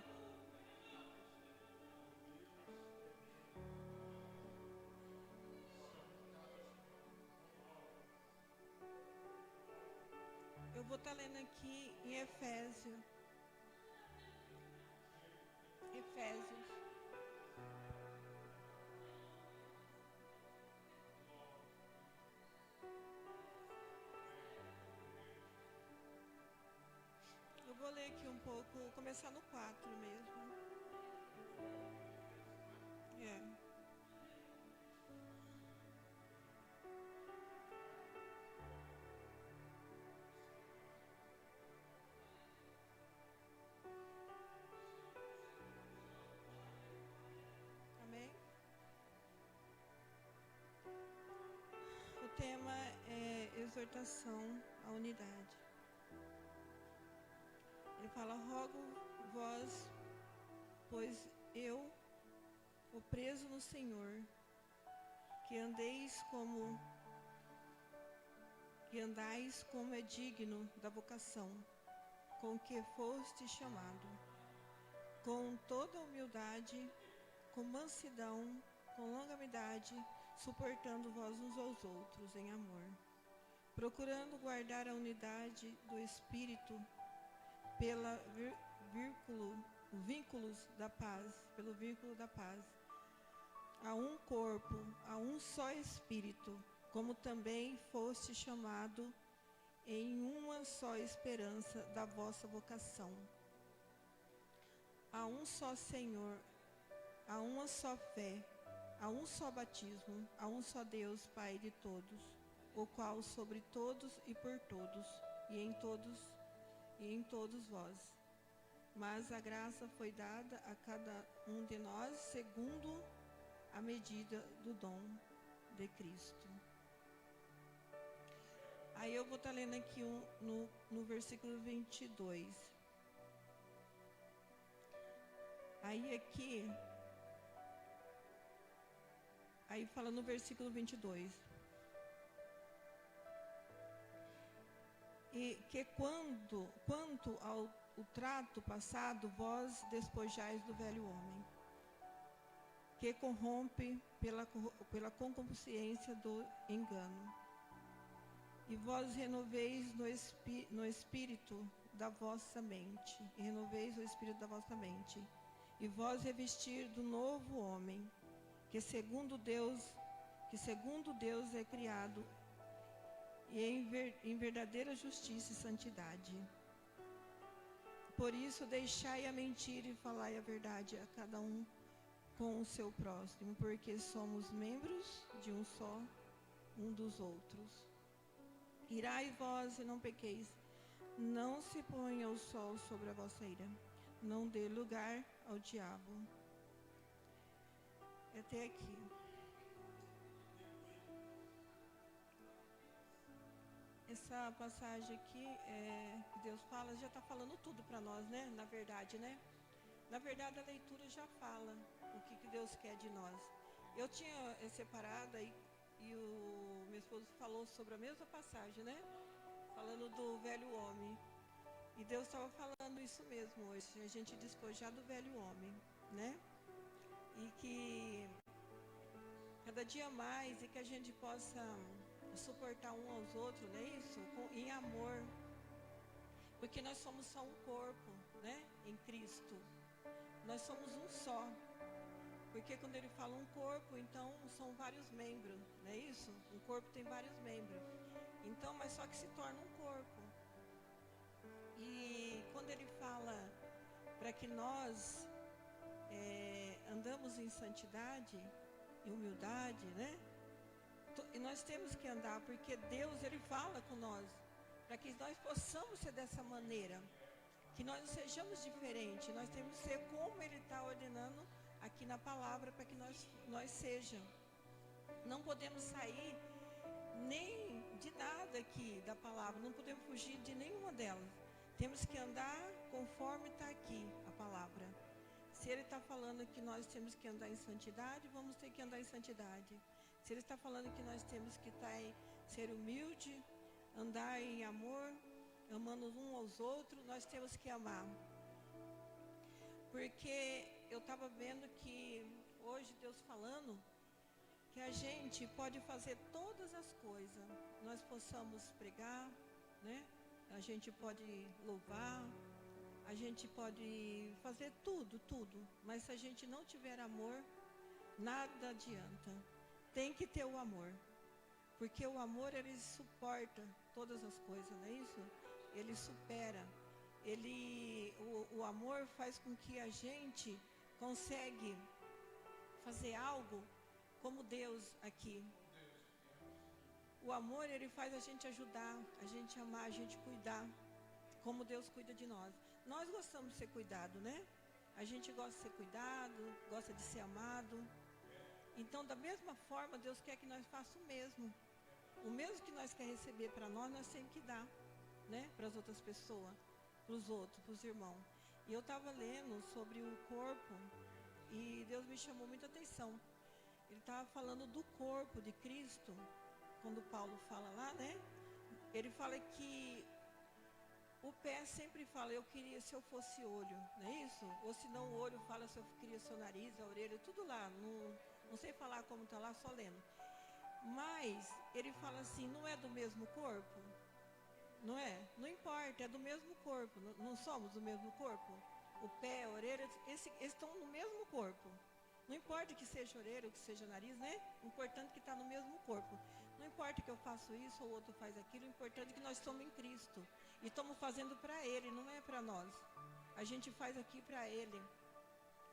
Eu vou estar lendo aqui em Efésios. Eu vou ler aqui um pouco, começar no 4 mesmo. Amém? O tema é exortação à unidade. Ele fala: rogo vós, pois eu, o preso no Senhor, que andais como é digno da vocação com que foste chamado, com toda humildade, com mansidão, com longanimidade, suportando vós uns aos outros em amor, procurando guardar a unidade do Espírito pela vínculos da paz, pelo vínculo da paz. Há um corpo, há um só Espírito, como também foste chamado em uma só esperança da vossa vocação. Há um só Senhor, há uma só fé, há um só batismo, há um só Deus, Pai de todos, o qual sobre todos e por todos, e em todos vós. Mas a graça foi dada a cada um de nós segundo a medida do dom de Cristo. Aí eu vou estar lendo aqui no versículo 22. Aí fala no versículo 22. E que quanto ao o trato passado, vós despojais do velho homem, que corrompe pela concupiscência do engano. E vós renoveis no espírito da vossa mente. E renoveis o espírito da vossa mente. E vós revestir do novo homem, que segundo Deus é criado, e em verdadeira justiça e santidade. Por isso, deixai a mentira e falai a verdade a cada um com o seu próximo, porque somos membros de um só, um dos outros. Irai vós e não pequeis, não se ponha o sol sobre a vossa ira, não dê lugar ao diabo. Até aqui. Essa passagem aqui, que Deus fala, já está falando tudo para nós, né? Na verdade, né? Na verdade, a leitura já fala o que Deus quer de nós. Eu tinha separado e o meu esposo falou sobre a mesma passagem, né? Falando do velho homem. E Deus estava falando isso mesmo hoje, a gente despojar do velho homem, né? E que cada dia mais, e que a gente possa suportar um aos outros, não é isso? Em amor. Porque nós somos só um corpo, né? Em Cristo. Nós somos um só. Porque quando ele fala um corpo, então são vários membros, não é isso? Um corpo tem vários membros. Então, mas só que se torna um corpo. E quando ele fala para que nós andamos em santidade, em humildade, né? E nós temos que andar, porque Deus, ele fala com nós, para que nós possamos ser dessa maneira, que nós não sejamos diferentes, nós temos que ser como ele está ordenando aqui na palavra, para que nós sejamos. Não podemos sair nem de nada aqui da palavra, não podemos fugir de nenhuma delas. Temos que andar conforme está aqui a palavra. Se ele está falando que nós temos que andar em santidade, vamos ter que andar em santidade. Se ele está falando que nós temos que ser humilde, andar em amor, amando uns aos outros, nós temos que amar. Porque eu estava vendo que hoje Deus falando que a gente pode fazer todas as coisas. Nós possamos pregar, né? A gente pode louvar, a gente pode fazer tudo. Mas se a gente não tiver amor, nada adianta. Tem que ter o amor. Porque o amor, ele suporta todas as coisas, não é isso? Ele supera. O amor faz com que a gente consegue fazer algo como Deus aqui. O amor, ele faz a gente ajudar, a gente amar, a gente cuidar, como Deus cuida de nós. Nós gostamos de ser cuidado, né? A gente gosta de ser cuidado, gosta de ser amado. Então, da mesma forma, Deus quer que nós façamos o mesmo. O mesmo que nós queremos receber para nós temos que dar, né? Para as outras pessoas, para os outros, para os irmãos. E eu estava lendo sobre o corpo e Deus me chamou muita atenção. Ele estava falando do corpo de Cristo, quando Paulo fala lá, né? Ele fala que o pé sempre fala, eu queria se eu fosse olho, não é isso? Ou se não o olho fala se eu queria seu nariz, a orelha, tudo lá Não sei falar como está lá, só lendo. Mas ele fala assim, não é do mesmo corpo? Não é? Não importa, é do mesmo corpo. Não somos do mesmo corpo? O pé, a orelha, eles estão no mesmo corpo. Não importa que seja orelha ou que seja nariz, né? O importante é que está no mesmo corpo. Não importa que eu faço isso ou outro faz aquilo, o importante é que nós estamos em Cristo. E estamos fazendo para Ele, não é para nós. A gente faz aqui para Ele.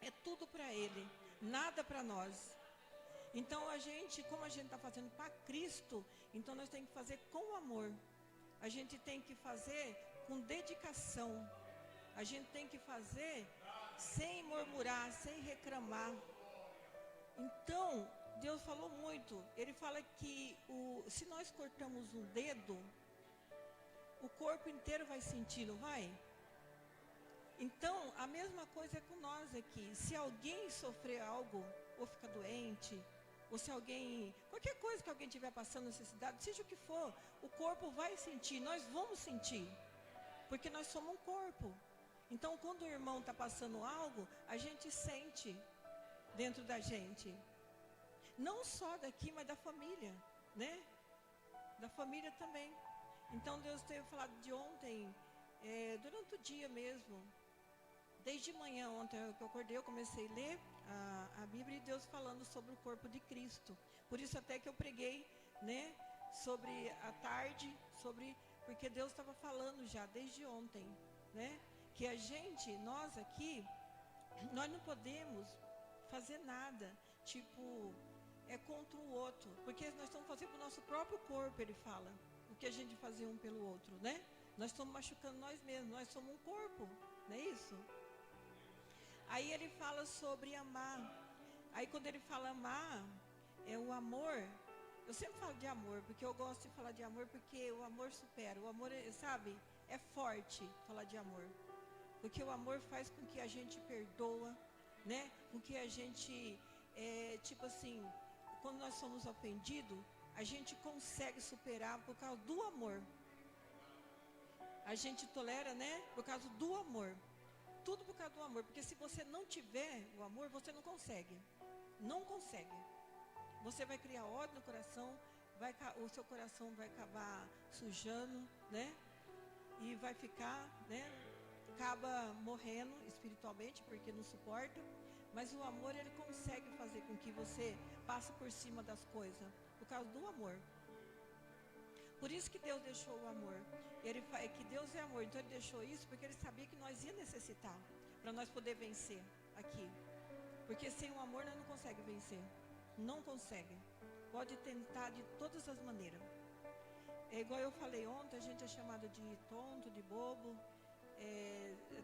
É tudo para Ele, nada para nós. Então a gente, como a gente está fazendo para Cristo, então nós temos que fazer com amor. A gente tem que fazer com dedicação. A gente tem que fazer sem murmurar, sem reclamar. Então, Deus falou muito. Ele fala que se nós cortamos um dedo, o corpo inteiro vai sentir, não vai? Então, a mesma coisa é com nós aqui. Se alguém sofrer algo, ou ficar doente, ou se alguém, qualquer coisa que alguém estiver passando necessidade, seja o que for, o corpo vai sentir, nós vamos sentir. Porque nós somos um corpo. Então, quando o irmão está passando algo, a gente sente dentro da gente. Não só daqui, mas da família, né? Da família também. Então, Deus teve falado de ontem, durante o dia mesmo. Desde manhã, ontem que eu acordei, eu comecei a ler a Bíblia e Deus falando sobre o corpo de Cristo. Por isso até que eu preguei, né? Sobre a tarde, porque Deus estava falando já desde ontem, né? Que a gente, nós aqui, nós não podemos fazer nada, tipo, contra o outro. Porque nós estamos fazendo para o nosso próprio corpo, ele fala. O que a gente fazia um pelo outro, né? Nós estamos machucando nós mesmos, nós somos um corpo, não é isso? Aí ele fala sobre amar. Aí quando ele fala amar, o amor. Eu sempre falo de amor, porque eu gosto de falar de amor, porque o amor supera. O amor, sabe, é forte falar de amor. Porque o amor faz com que a gente perdoa, né? Com que a gente, tipo assim, quando nós somos ofendidos, a gente consegue superar por causa do amor. A gente tolera, né? Por causa do amor. Tudo por causa do amor. Porque se você não tiver o amor, você não consegue. Não consegue. Você vai criar ódio no coração, o seu coração vai acabar sujando, né? E vai ficar, né? Acaba morrendo espiritualmente, porque não suporta. Mas o amor, ele consegue fazer com que você passe por cima das coisas. Por causa do amor. Por isso que Deus deixou o amor. Que Deus é amor. Então ele deixou isso porque ele sabia que nós ia necessitar. Para nós poder vencer aqui. Porque sem o amor nós não conseguimos vencer. Não consegue. Pode tentar de todas as maneiras. É igual eu falei ontem, a gente é chamado de tonto, de bobo.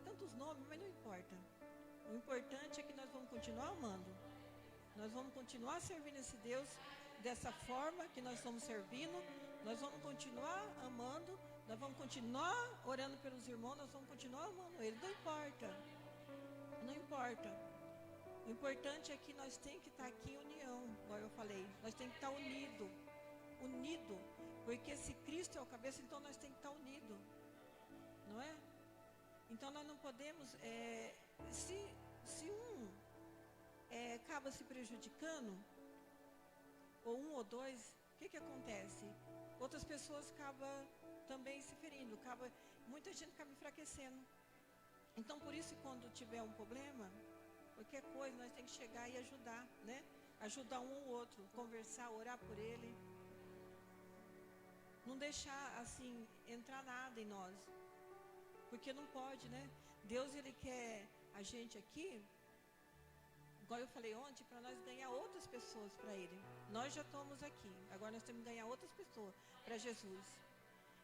Tantos nomes, mas não importa. O importante é que nós vamos continuar amando. Nós vamos continuar servindo esse Deus dessa forma que nós estamos servindo. Nós vamos continuar amando. Nós vamos continuar orando pelos irmãos. Nós vamos continuar amando eles. Não importa. Não importa. O importante é que nós temos que estar aqui em união, como eu falei. Nós temos que estar unidos. Unido. Porque se Cristo é o cabeça, então nós temos que estar unidos. Não é? Então nós não podemos... Se um acaba se prejudicando, ou um ou dois, o que acontece? Outras pessoas acabam também se ferindo, muita gente acaba enfraquecendo. Então por isso quando tiver um problema, qualquer coisa, nós temos que chegar e ajudar, né? Ajudar um ou outro, conversar, orar por ele. Não deixar assim, entrar nada em nós. Porque não pode, né? Deus, ele quer a gente aqui, igual eu falei ontem, para nós ganhar outras pessoas para ele. Nós já estamos aqui, agora nós temos que ganhar outras pessoas para Jesus.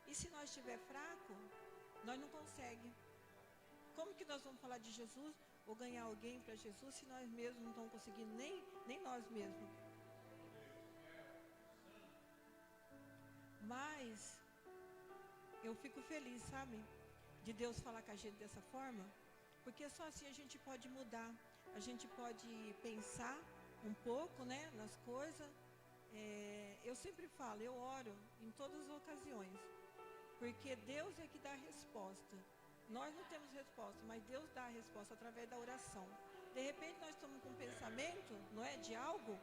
E se nós estiver fraco, nós não conseguimos. Como que nós vamos falar de Jesus ou ganhar alguém para Jesus se nós mesmos não estamos conseguindo nem nós mesmos? Mas eu fico feliz, sabe? De Deus falar com a gente dessa forma, porque só assim a gente pode mudar, a gente pode pensar um pouco, né, nas coisas. Eu sempre falo, eu oro em todas as ocasiões, porque Deus é que dá a resposta. Nós não temos resposta, mas Deus dá a resposta através da oração. De repente nós estamos com um pensamento, não é, de algo,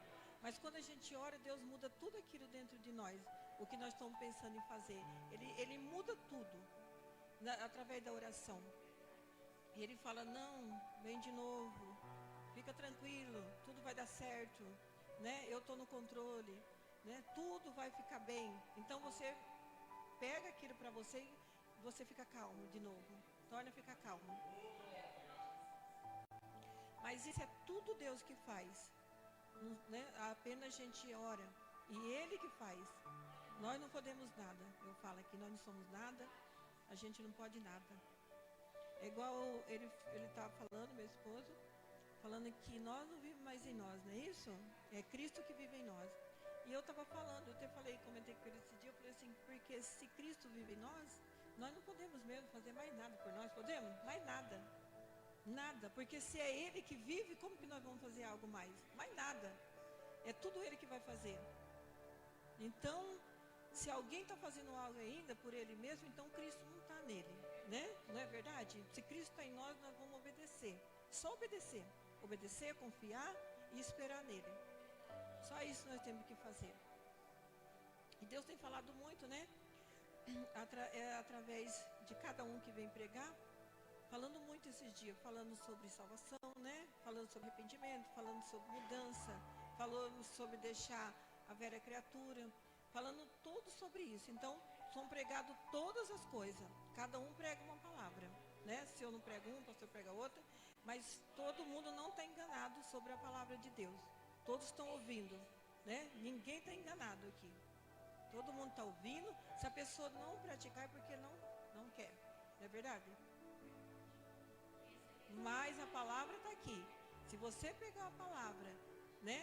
Mas quando a gente ora, Deus muda tudo aquilo dentro de nós, o que nós estamos pensando em fazer. Ele muda tudo através da oração. E Ele fala, não, vem de novo, fica tranquilo, tudo vai dar certo, né? Eu estou no controle, né? Tudo vai ficar bem. Então você pega aquilo para você e você fica calmo de novo. Torna a ficar calmo. Mas isso é tudo Deus que faz, né? Apenas a gente ora e Ele que faz. Nós não podemos nada. Eu falo aqui, nós não somos nada, a gente não pode nada. É igual ele estava falando, meu esposo, falando que nós não vivemos mais em nós, não é isso? É Cristo que vive em nós. E eu estava falando, eu até falei, comentei com ele esse dia, eu falei assim, porque se Cristo vive em nós não podemos mesmo fazer mais nada por nós, podemos? Mais nada. Nada, porque se é Ele que vive, como que nós vamos fazer algo mais? Mais nada. É tudo Ele que vai fazer. Então, se alguém está fazendo algo ainda por Ele mesmo, então Cristo não está nele, né? Não é verdade? Se Cristo está em nós, nós vamos obedecer. Só obedecer. Obedecer, confiar e esperar nele. Só isso nós temos que fazer. E Deus tem falado muito, né? Através de cada um que vem pregar, falando muito esses dias, falando sobre salvação, né? Falando sobre arrependimento, falando sobre mudança, falando sobre deixar a velha criatura, falando tudo sobre isso. Então, são pregadas todas as coisas. Cada um prega uma palavra, né? Se eu não prego um, o pastor prega outra. Mas todo mundo não está enganado sobre a palavra de Deus. Todos estão ouvindo, né? Ninguém está enganado aqui. Todo mundo está ouvindo. Se a pessoa não praticar é porque não quer. Não é verdade? Mas a palavra está aqui. Se você pegar a palavra, né?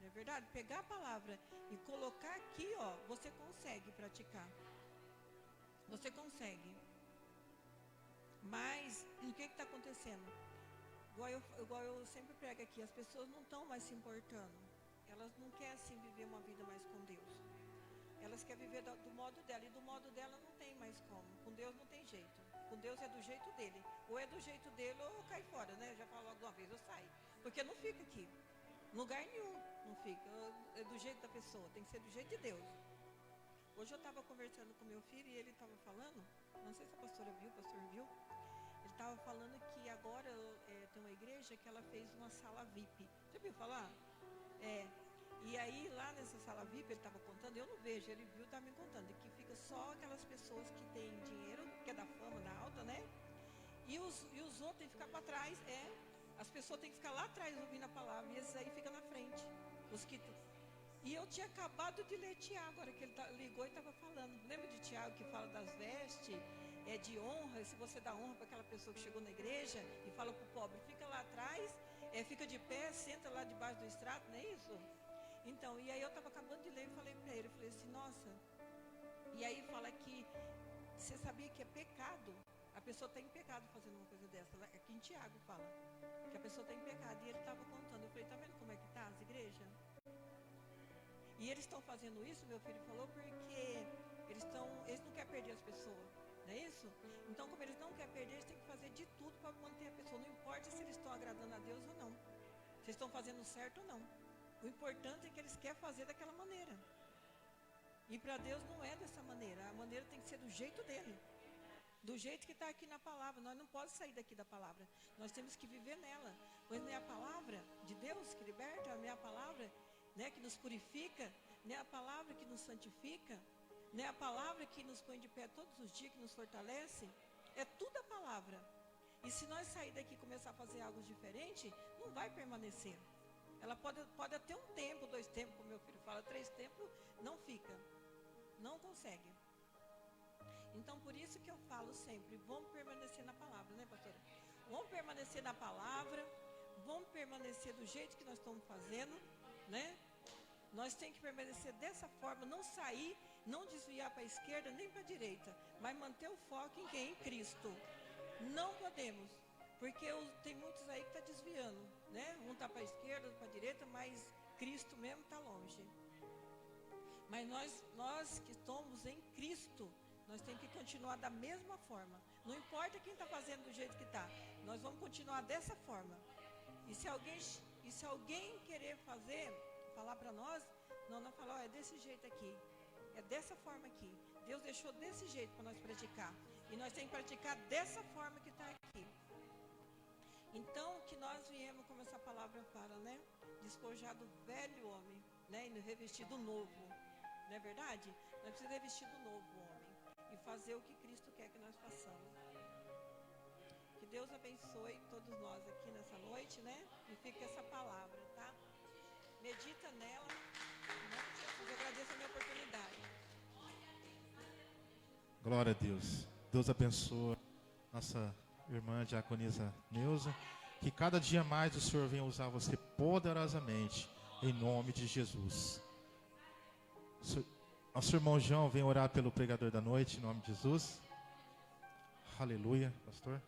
Não é verdade? Pegar a palavra e colocar aqui, ó, você consegue praticar. Você consegue. Mas o que está acontecendo? Igual eu sempre prego aqui, as pessoas não estão mais se importando. Elas não querem assim viver uma vida mais com Deus. Elas querem viver do modo dela. E do modo dela não tem mais como. Com Deus não tem jeito. Com Deus é do jeito dele. Ou é do jeito dele ou cai fora, né? Eu já falo alguma vez, eu saio. Porque não fica aqui. Lugar nenhum não fica. É do jeito da pessoa. Tem que ser do jeito de Deus. Hoje eu estava conversando com meu filho e ele estava falando. Não sei se a pastora viu, o pastor viu. Ele estava falando que agora tem uma igreja que ela fez uma sala VIP. Já ouviu falar? E aí lá nessa sala VIP, ele estava contando, eu não vejo, ele viu, estava me contando, que fica só aquelas pessoas que têm dinheiro, que é da fama, da alta, né? E os outros têm que ficar para trás, as pessoas têm que ficar lá atrás ouvindo a palavra, e esses aí ficam na frente. E eu tinha acabado de ler Tiago, agora que ele ligou e estava falando. Lembra de Tiago que fala das vestes, de honra, se você dá honra para aquela pessoa que chegou na igreja e fala para o pobre, fica lá atrás, fica de pé, senta lá debaixo do estrado, não é isso? Então, e aí eu estava acabando de ler e falei para ele, eu falei assim, nossa, e aí fala que, você sabia que é pecado, a pessoa está em pecado fazendo uma coisa dessa, aqui em Tiago fala, que a pessoa está em pecado, e ele estava contando, eu falei, tá vendo como é que está as igrejas? E eles estão fazendo isso, meu filho falou, porque eles não querem perder as pessoas, não é isso? Então, como eles não querem perder, eles têm que fazer de tudo para manter a pessoa, não importa se eles estão agradando a Deus ou não, se estão fazendo certo ou não. O importante é que eles querem fazer daquela maneira. E para Deus não é dessa maneira. A maneira tem que ser do jeito dele. Do jeito que está aqui na palavra. Nós não podemos sair daqui da palavra. Nós temos que viver nela. Pois não é a palavra de Deus que liberta, não é a palavra, né, que nos purifica, não é a palavra que nos santifica, não é a palavra que nos põe de pé todos os dias, que nos fortalece. É tudo a palavra. E se nós sair daqui e começar a fazer algo diferente, não vai permanecer. Ela pode até um tempo, 2 tempos, como meu filho fala, 3 tempos, não fica. Não consegue. Então, por isso que eu falo sempre, vamos permanecer na palavra, né, pastora? Vamos permanecer na palavra, vamos permanecer do jeito que nós estamos fazendo, né? Nós temos que permanecer dessa forma, não sair, não desviar para a esquerda nem para a direita, mas manter o foco em quem? Em Cristo. Não podemos. Porque tem muitos aí que estão desviando, né? Um está para a esquerda, outro para a direita, mas Cristo mesmo está longe. Mas nós que estamos em Cristo, nós temos que continuar da mesma forma. Não importa quem está fazendo do jeito que está, nós vamos continuar dessa forma. E se alguém E se alguém querer falar para nós, nós falamos, é desse jeito aqui, é dessa forma aqui. Deus deixou desse jeito para nós praticar. E nós temos que praticar dessa forma que está aqui. Então, que nós viemos, como essa palavra fala, né? Despojar do velho homem, né? E nos revestir do novo. Não é verdade? Nós precisamos revestir do novo homem. E fazer o que Cristo quer que nós façamos. Que Deus abençoe todos nós aqui nessa noite, né? E fique essa palavra, tá? Medita nela. Eu agradeço a minha oportunidade. Glória a Deus. Deus abençoe nossa irmã diaconisa Neuza. Que cada dia mais o Senhor venha usar você poderosamente, em nome de Jesus. Nosso irmão João vem orar pelo pregador da noite, em nome de Jesus. Aleluia, pastor.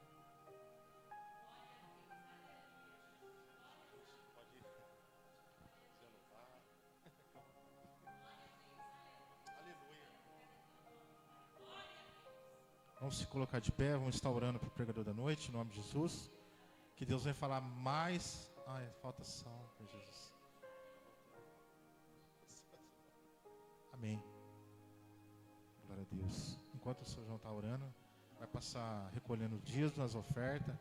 Vamos se colocar de pé, vamos estar orando para o pregador da noite, em nome de Jesus. Que Deus venha falar mais. Ai, falta som, meu Jesus. Amém. Glória a Deus. Enquanto o Sr. João está orando, vai passar recolhendo dias nas ofertas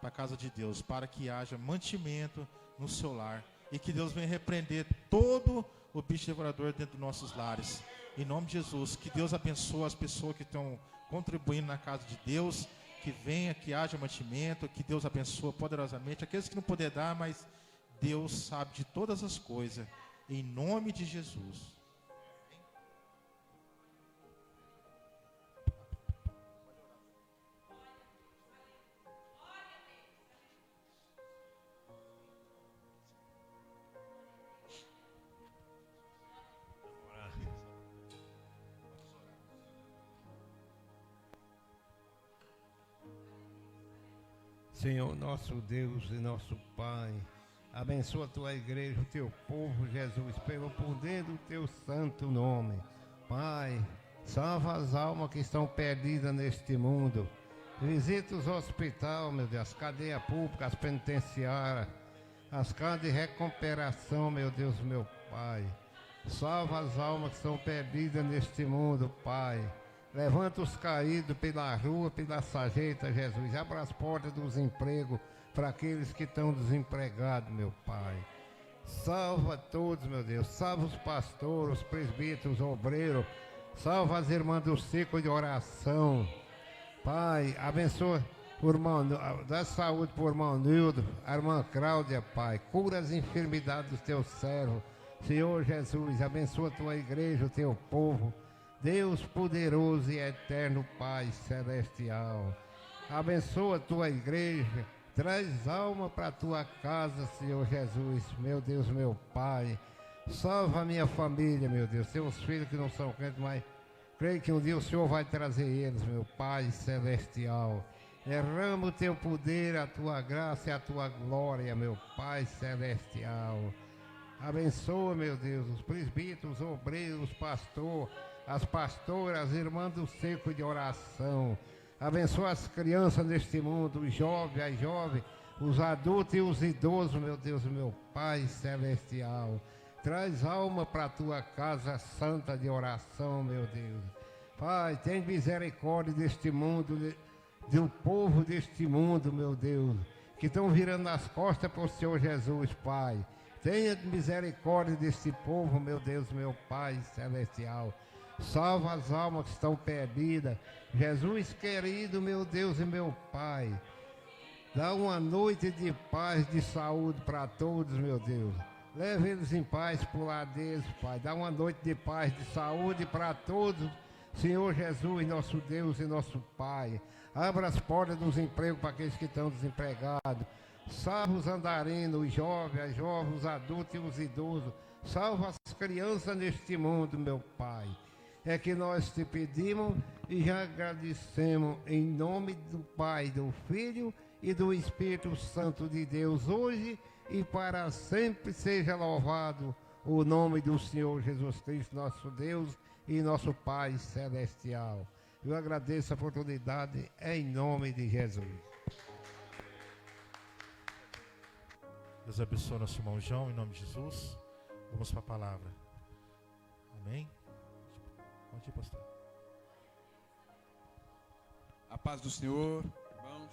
para a casa de Deus, para que haja mantimento no seu lar. E que Deus venha repreender todo o bicho devorador dentro dos nossos lares. Em nome de Jesus, que Deus abençoe as pessoas que estão contribuindo na casa de Deus, que venha, que haja mantimento, que Deus abençoe poderosamente. Aqueles que não puder dar, mas Deus sabe de todas as coisas. Em nome de Jesus. Senhor, nosso Deus e nosso Pai, abençoa a tua igreja, o teu povo, Jesus, pelo poder do teu santo nome. Pai, salva as almas que estão perdidas neste mundo. Visita os hospitais, meu Deus, as cadeias públicas, as penitenciárias, as casas de recuperação, meu Deus, meu Pai. Salva as almas que estão perdidas neste mundo, Pai. Levanta os caídos pela rua, pela sarjeta, Jesus. Abra as portas dos empregos para aqueles que estão desempregados, meu Pai. Salva todos, meu Deus. Salva os pastores, os presbíteros, os obreiros. Salva as irmãs do ciclo de oração. Pai, abençoa o irmão, dá saúde para o irmão Nildo, a irmã Cláudia, Pai. Cura as enfermidades dos teus servos. Senhor Jesus, abençoa a tua igreja, o teu povo. Deus poderoso e eterno, Pai celestial, abençoa a tua igreja, traz alma para a tua casa, Senhor Jesus, meu Deus, meu Pai. Salva a minha família, meu Deus, teus filhos que não são crentes, mas creio que um dia o Senhor vai trazer eles, meu Pai celestial. Derrama o teu poder, a tua graça e a tua glória, meu Pai celestial. Abençoa, meu Deus, os presbíteros, os obreiros, os pastores, as pastoras, as irmãs do cerco de oração. Abençoa as crianças neste mundo, os jovens, as jovens, os adultos e os idosos, meu Deus, meu Pai celestial. Traz alma para a tua casa santa de oração, meu Deus. Pai, tem misericórdia deste mundo, do povo deste mundo, meu Deus, que estão virando as costas para o Senhor Jesus, Pai. Tenha misericórdia deste povo, meu Deus, meu Pai celestial. Salva as almas que estão perdidas. Jesus querido, meu Deus e meu Pai. Dá uma noite de paz, de saúde para todos, meu Deus. Leve eles em paz por lá deles, Pai. Dá uma noite de paz, de saúde para todos, Senhor Jesus, nosso Deus e nosso Pai. Abra as portas dos empregos para aqueles que estão desempregados. Salva os andarinhos, os jovens, as jovens, os adultos e os idosos. Salva as crianças neste mundo, meu Pai. É que nós te pedimos e já agradecemos em nome do Pai, do Filho e do Espírito Santo de Deus, hoje e para sempre seja louvado o nome do Senhor Jesus Cristo, nosso Deus e nosso Pai celestial. Eu agradeço a oportunidade em nome de Jesus. Deus abençoe nosso irmão João, em nome de Jesus. Vamos para a palavra. Amém? Pode ir, pastor. A paz do Senhor, irmãos,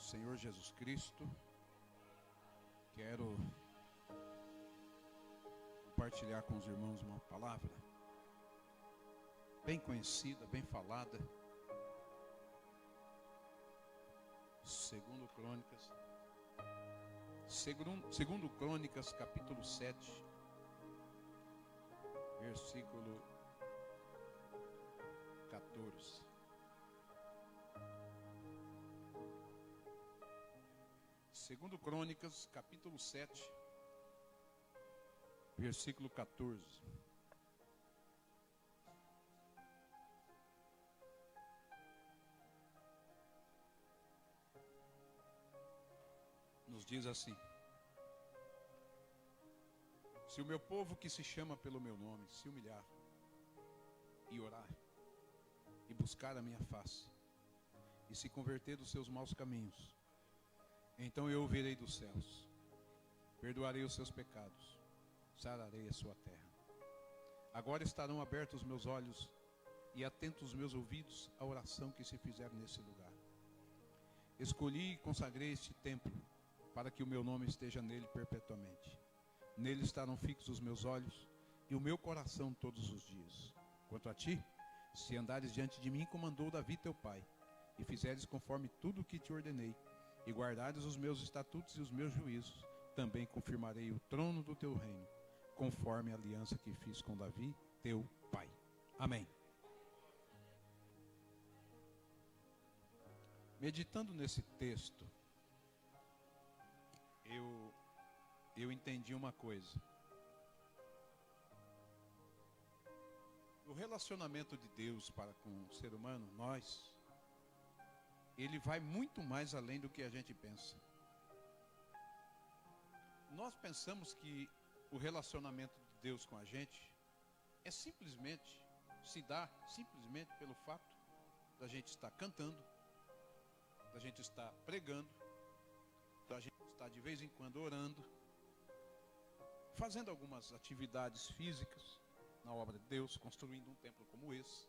Senhor Jesus Cristo, quero compartilhar com os irmãos uma palavra bem conhecida, bem falada, segundo Crônicas, capítulo 7, versículo 14. Segundo Crônicas, capítulo 7, versículo 14. Nos diz assim: se o meu povo que se chama pelo meu nome se humilhar e orar e buscar a minha face e se converter dos seus maus caminhos, então eu ouvirei dos céus, perdoarei os seus pecados, sararei a sua terra. Agora estarão abertos os meus olhos e atentos os meus ouvidos à oração que se fizer nesse lugar. Escolhi e consagrei este templo para que o meu nome esteja nele perpetuamente. Nele estarão fixos os meus olhos e o meu coração todos os dias. Quanto a ti, se andares diante de mim como andou Davi teu pai, e fizeres conforme tudo o que te ordenei, e guardares os meus estatutos e os meus juízos, também confirmarei o trono do teu reino, conforme a aliança que fiz com Davi, teu pai. Amém. Meditando nesse texto, eu entendi uma coisa. O relacionamento de Deus para com o ser humano, ele vai muito mais além do que a gente pensa. Nós pensamos que o relacionamento de Deus com a gente é simplesmente, se dá simplesmente pelo fato da gente estar cantando, da gente estar pregando, da gente estar de vez em quando orando, fazendo algumas atividades físicas na obra de Deus, construindo um templo como esse.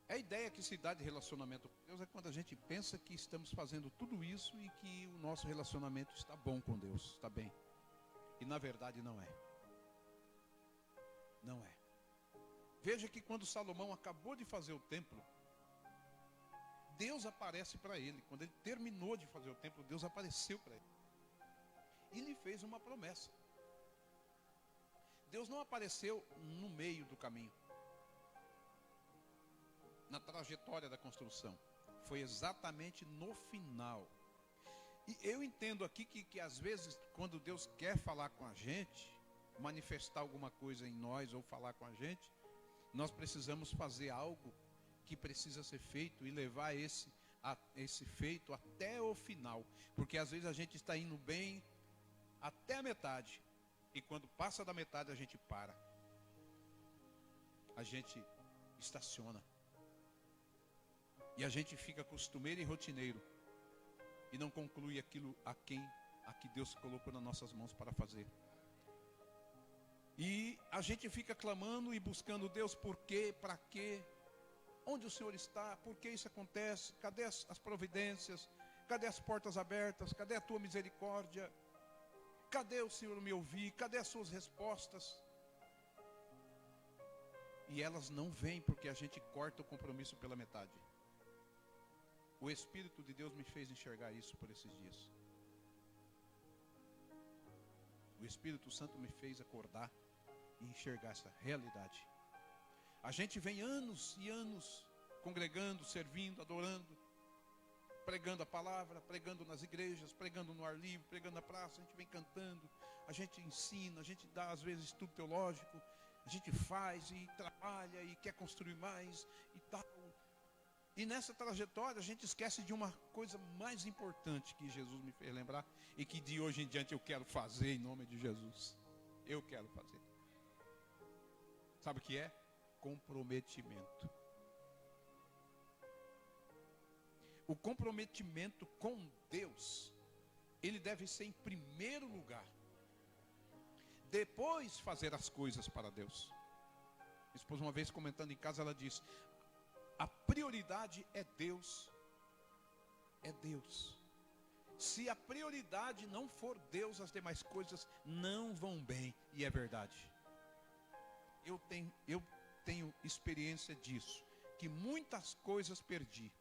A ideia que se dá de relacionamento com Deus é quando a gente pensa que estamos fazendo tudo isso e que o nosso relacionamento está bom com Deus, está bem. E na verdade não é. Não é. Veja que quando Salomão acabou de fazer o templo, Deus aparece para ele. Quando ele terminou de fazer o templo, Deus apareceu para ele e lhe fez uma promessa. Deus não apareceu no meio do caminho, na trajetória da construção. Foi exatamente no final. E eu entendo aqui que às vezes, quando Deus quer falar com a gente, manifestar alguma coisa em nós ou falar com a gente, nós precisamos fazer algo que precisa ser feito e levar esse feito até o final. Porque às vezes a gente está indo bem até a metade, e quando passa da metade a gente para. A gente estaciona. E a gente fica costumeiro e rotineiro. E não conclui aquilo a que Deus colocou nas nossas mãos para fazer. E a gente fica clamando e buscando Deus, por quê, para quê? Onde o Senhor está? Por que isso acontece? Cadê as providências? Cadê as portas abertas? Cadê a tua misericórdia? Cadê o Senhor me ouvir? Cadê as suas respostas? E elas não vêm porque a gente corta o compromisso pela metade. O Espírito de Deus me fez enxergar isso por esses dias. O Espírito Santo me fez acordar e enxergar essa realidade. A gente vem anos e anos congregando, servindo, adorando, pregando a palavra, pregando nas igrejas, pregando no ar livre, pregando na praça. A gente vem cantando, a gente ensina, a gente dá às vezes estudo teológico, a gente faz e trabalha e quer construir mais e tal. E nessa trajetória a gente esquece de uma coisa mais importante que Jesus me fez lembrar e que de hoje em diante eu quero fazer em nome de Jesus. Eu quero fazer. Sabe o que é? Comprometimento. O comprometimento com Deus, ele deve ser em primeiro lugar. Depois fazer as coisas para Deus. Minha esposa, uma vez comentando em casa, ela disse: a prioridade é Deus. É Deus. Se a prioridade não for Deus, as demais coisas não vão bem. E é verdade. Eu tenho experiência disso. Que muitas coisas perdi.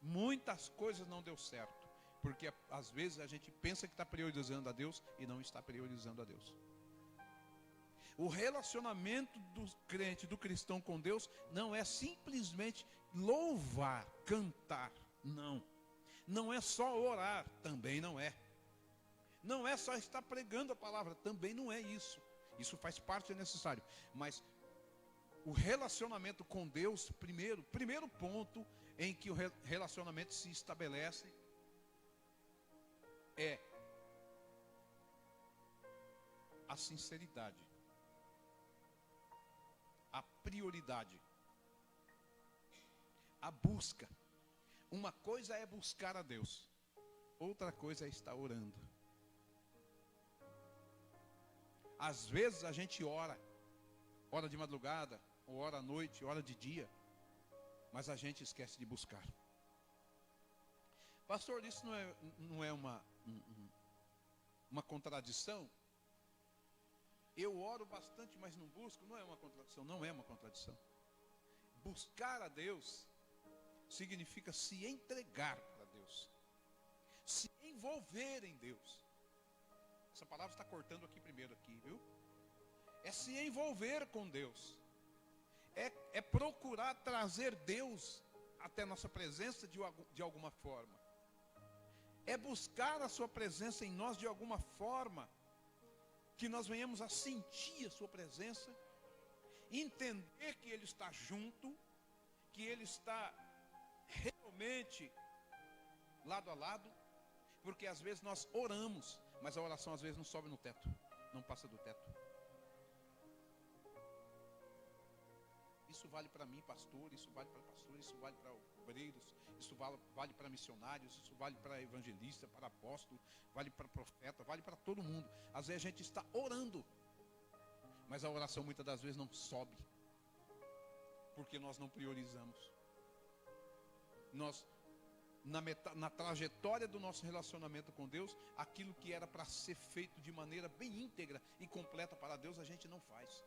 Muitas coisas não deu certo. Porque às vezes a gente pensa que está priorizando a Deus e não está priorizando a Deus. O relacionamento do crente, do cristão com Deus, não é simplesmente louvar, cantar. Não. Não é só orar, também não é. Não é só estar pregando a palavra, também não é isso. Isso faz parte, é necessário. Mas o relacionamento com Deus, primeiro ponto em que o relacionamento se estabelece é a sinceridade. A prioridade. A busca. Uma coisa é buscar a Deus. Outra coisa é estar orando. Às vezes a gente ora. Ora de madrugada, ou ora à noite, ora de dia. Mas a gente esquece de buscar. Pastor, isso não é uma contradição? Eu oro bastante, mas não busco. Não é uma contradição. Não é uma contradição. Buscar a Deus significa se entregar para Deus. Se envolver em Deus. Essa palavra está cortando aqui primeiro, viu? É se envolver com Deus. É procurar trazer Deus até nossa presença de alguma forma. É buscar a sua presença em nós de alguma forma, que nós venhamos a sentir a sua presença, entender que Ele está junto, que Ele está realmente lado a lado, porque às vezes nós oramos, mas a oração às vezes não sobe no teto, não passa do teto. Isso vale para mim, pastor, isso vale para pastor, isso vale para obreiros, isso vale para missionários, isso vale para evangelista, para apóstolo, vale para profeta, vale para todo mundo. Às vezes a gente está orando, mas a oração muitas das vezes não sobe, porque nós não priorizamos. Nós, na trajetória do nosso relacionamento com Deus, aquilo que era para ser feito de maneira bem íntegra e completa para Deus, a gente não faz.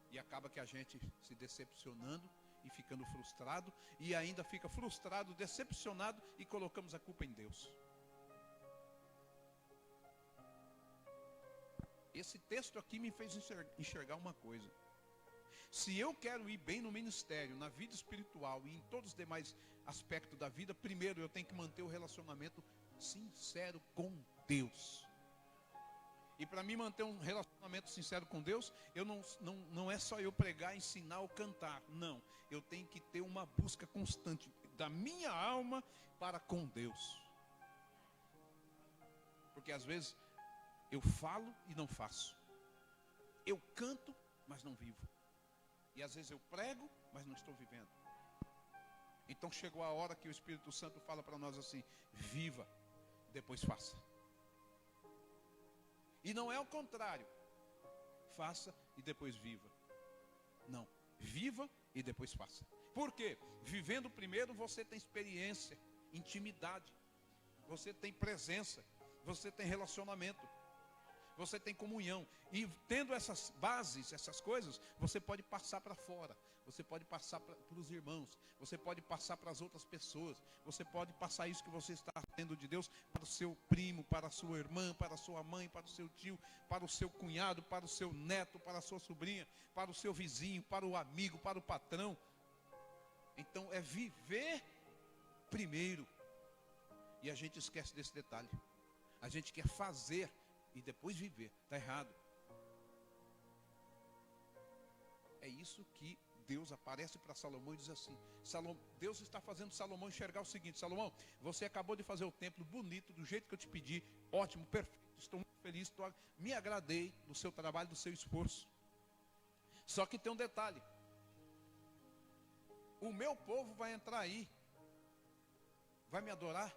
E acaba que a gente se decepcionando e ficando frustrado, e ainda fica frustrado, decepcionado, e colocamos a culpa em Deus. Esse texto aqui me fez enxergar uma coisa. Se eu quero ir bem no ministério, na vida espiritual e em todos os demais aspectos da vida, primeiro eu tenho que manter o relacionamento sincero com Deus. E para mim manter um relacionamento sincero com Deus, não é só eu pregar, ensinar ou cantar. Não, eu tenho que ter uma busca constante da minha alma para com Deus. Porque às vezes eu falo e não faço. Eu canto, mas não vivo. E às vezes eu prego, mas não estou vivendo. Então chegou a hora que o Espírito Santo fala para nós assim: viva, depois faça. E não é o contrário. Faça e depois viva. Não, viva e depois faça. Por quê? Vivendo primeiro você tem experiência, intimidade. Você tem presença. Você tem relacionamento. Você tem comunhão. E tendo essas bases, essas coisas, você pode passar para fora. Você pode passar para os irmãos. Você pode passar para as outras pessoas. Você pode passar isso que você está tendo de Deus para o seu primo, para a sua irmã, para a sua mãe, para o seu tio, para o seu cunhado, para o seu neto, para a sua sobrinha, para o seu vizinho, para o amigo, para o patrão. Então é viver primeiro. E a gente esquece desse detalhe. A gente quer fazer e depois viver. Está errado. É isso que Deus aparece para Salomão e diz assim: Deus está fazendo Salomão enxergar o seguinte: Salomão, você acabou de fazer o templo bonito, do jeito que eu te pedi, ótimo, perfeito, estou muito feliz, me agradei do seu trabalho, do seu esforço. Só que tem um detalhe: o meu povo vai entrar aí, vai me adorar,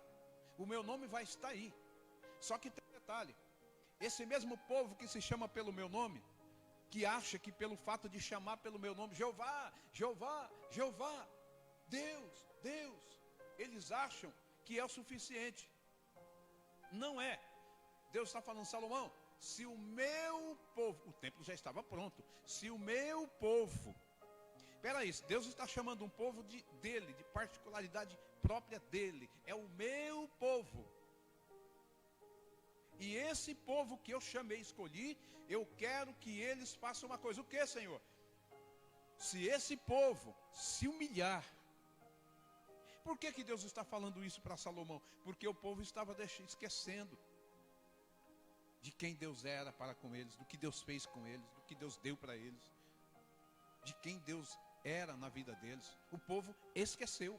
O meu nome vai estar aí. Só que tem um detalhe. Esse mesmo povo que se chama pelo meu nome, que acha que pelo fato de chamar pelo meu nome, Jeová, Jeová, Jeová, Deus, Deus, eles acham que é o suficiente. Não é. Deus está falando, Salomão, se o meu povo, o templo já estava pronto, se o meu povo, peraí, Deus está chamando um povo dele, de particularidade própria dele, é o meu povo. E esse povo que eu chamei, escolhi, eu quero que eles façam uma coisa. O que, Senhor? Se esse povo se humilhar. Por que Deus está falando isso para Salomão? Porque o povo estava esquecendo de quem Deus era para com eles, do que Deus fez com eles, do que Deus deu para eles, de quem Deus era na vida deles. O povo esqueceu.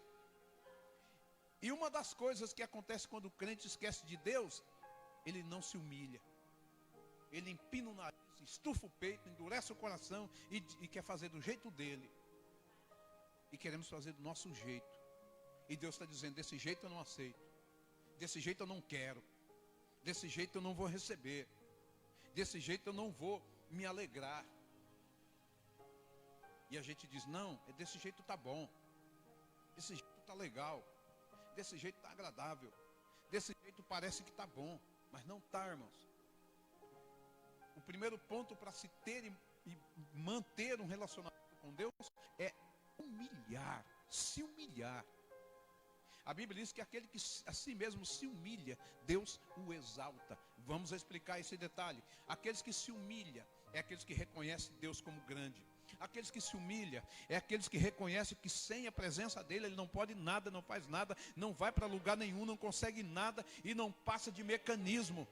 E uma das coisas que acontece quando o crente esquece de Deus, ele não se humilha. Ele empina o nariz, estufa o peito, endurece o coração e quer fazer do jeito dele. E queremos fazer do nosso jeito. E Deus está dizendo, desse jeito eu não aceito. Desse jeito eu não quero. Desse jeito eu não vou receber. Desse jeito eu não vou me alegrar. E a gente diz, não, desse jeito tá bom. Desse jeito tá legal. Desse jeito tá agradável. Desse jeito parece que tá bom. Mas não tá, irmãos. O primeiro ponto para se ter e manter um relacionamento com Deus é humilhar, se humilhar. A Bíblia diz que aquele que a si mesmo se humilha, Deus o exalta. Vamos explicar esse detalhe. Aqueles que se humilham, é aqueles que reconhecem Deus como grande. Aqueles que se humilham, é aqueles que reconhecem que sem a presença dele, ele não pode nada, não faz nada, não vai para lugar nenhum, não consegue nada e não passa de mecanismo.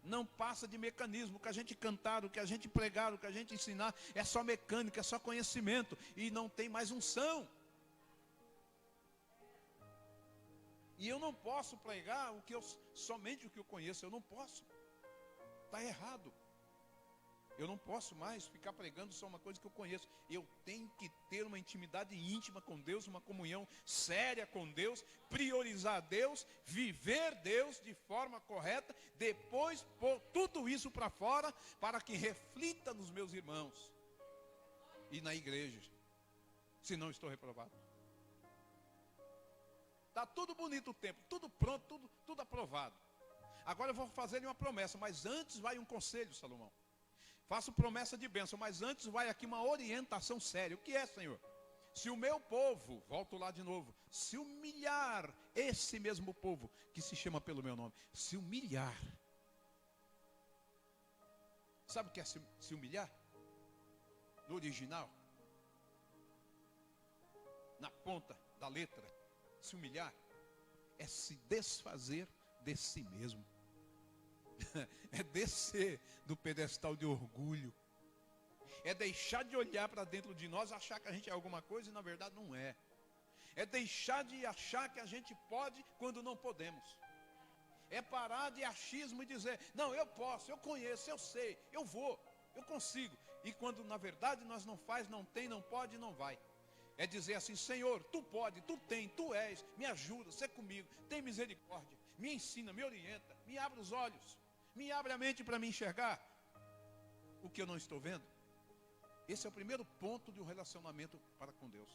Não passa de mecanismo. O que a gente cantar, o que a gente pregar, o que a gente ensinar, é só mecânica, é só conhecimento e não tem mais unção. E eu não posso pregar somente o que eu conheço, eu não posso. Está errado. Eu não posso mais ficar pregando só uma coisa que eu conheço. Eu tenho que ter uma intimidade íntima com Deus, uma comunhão séria com Deus, priorizar Deus, viver Deus de forma correta, depois pôr tudo isso para fora, para que reflita nos meus irmãos e na igreja, senão estou reprovado. Está tudo bonito o tempo, tudo pronto, tudo aprovado. Agora eu vou fazer uma promessa, mas antes vai um conselho, Salomão. Faço promessa de bênção, mas antes vai aqui uma orientação séria. O que é, Senhor? Se o meu povo, volto lá de novo, se humilhar, esse mesmo povo que se chama pelo meu nome, se humilhar. Sabe o que é se humilhar? No original, na ponta da letra, se humilhar é se desfazer de si mesmo. É descer do pedestal de orgulho. É deixar de olhar para dentro de nós, achar que a gente é alguma coisa e na verdade não é. É deixar de achar que a gente pode quando não podemos. É parar de achismo e dizer, não, eu posso, eu conheço, eu sei, eu vou, eu consigo. E quando na verdade nós não faz, não tem, não pode e não vai. É dizer assim, Senhor, tu pode, tu tem, tu és, me ajuda, sê comigo, tem misericórdia, me ensina, me orienta, me abre os olhos, me abre a mente para me enxergar o que eu não estou vendo. Esse é o primeiro ponto de um relacionamento para com Deus.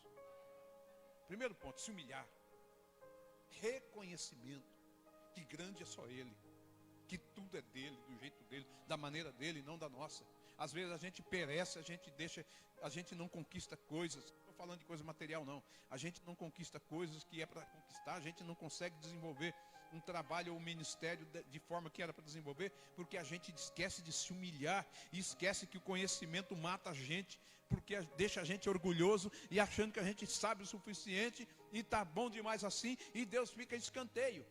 Primeiro ponto, se humilhar. Reconhecimento que grande é só Ele, que tudo é dele, do jeito dele, da maneira dele, não da nossa. Às vezes a gente perece, a gente não conquista coisas. Não estou falando de coisa material não. A gente não conquista coisas que é para conquistar, a gente não consegue desenvolver um trabalho ou um ministério de forma que era para desenvolver, porque a gente esquece de se humilhar e esquece que o conhecimento mata a gente, porque deixa a gente orgulhoso e achando que a gente sabe o suficiente e está bom demais assim, e Deus fica em escanteio.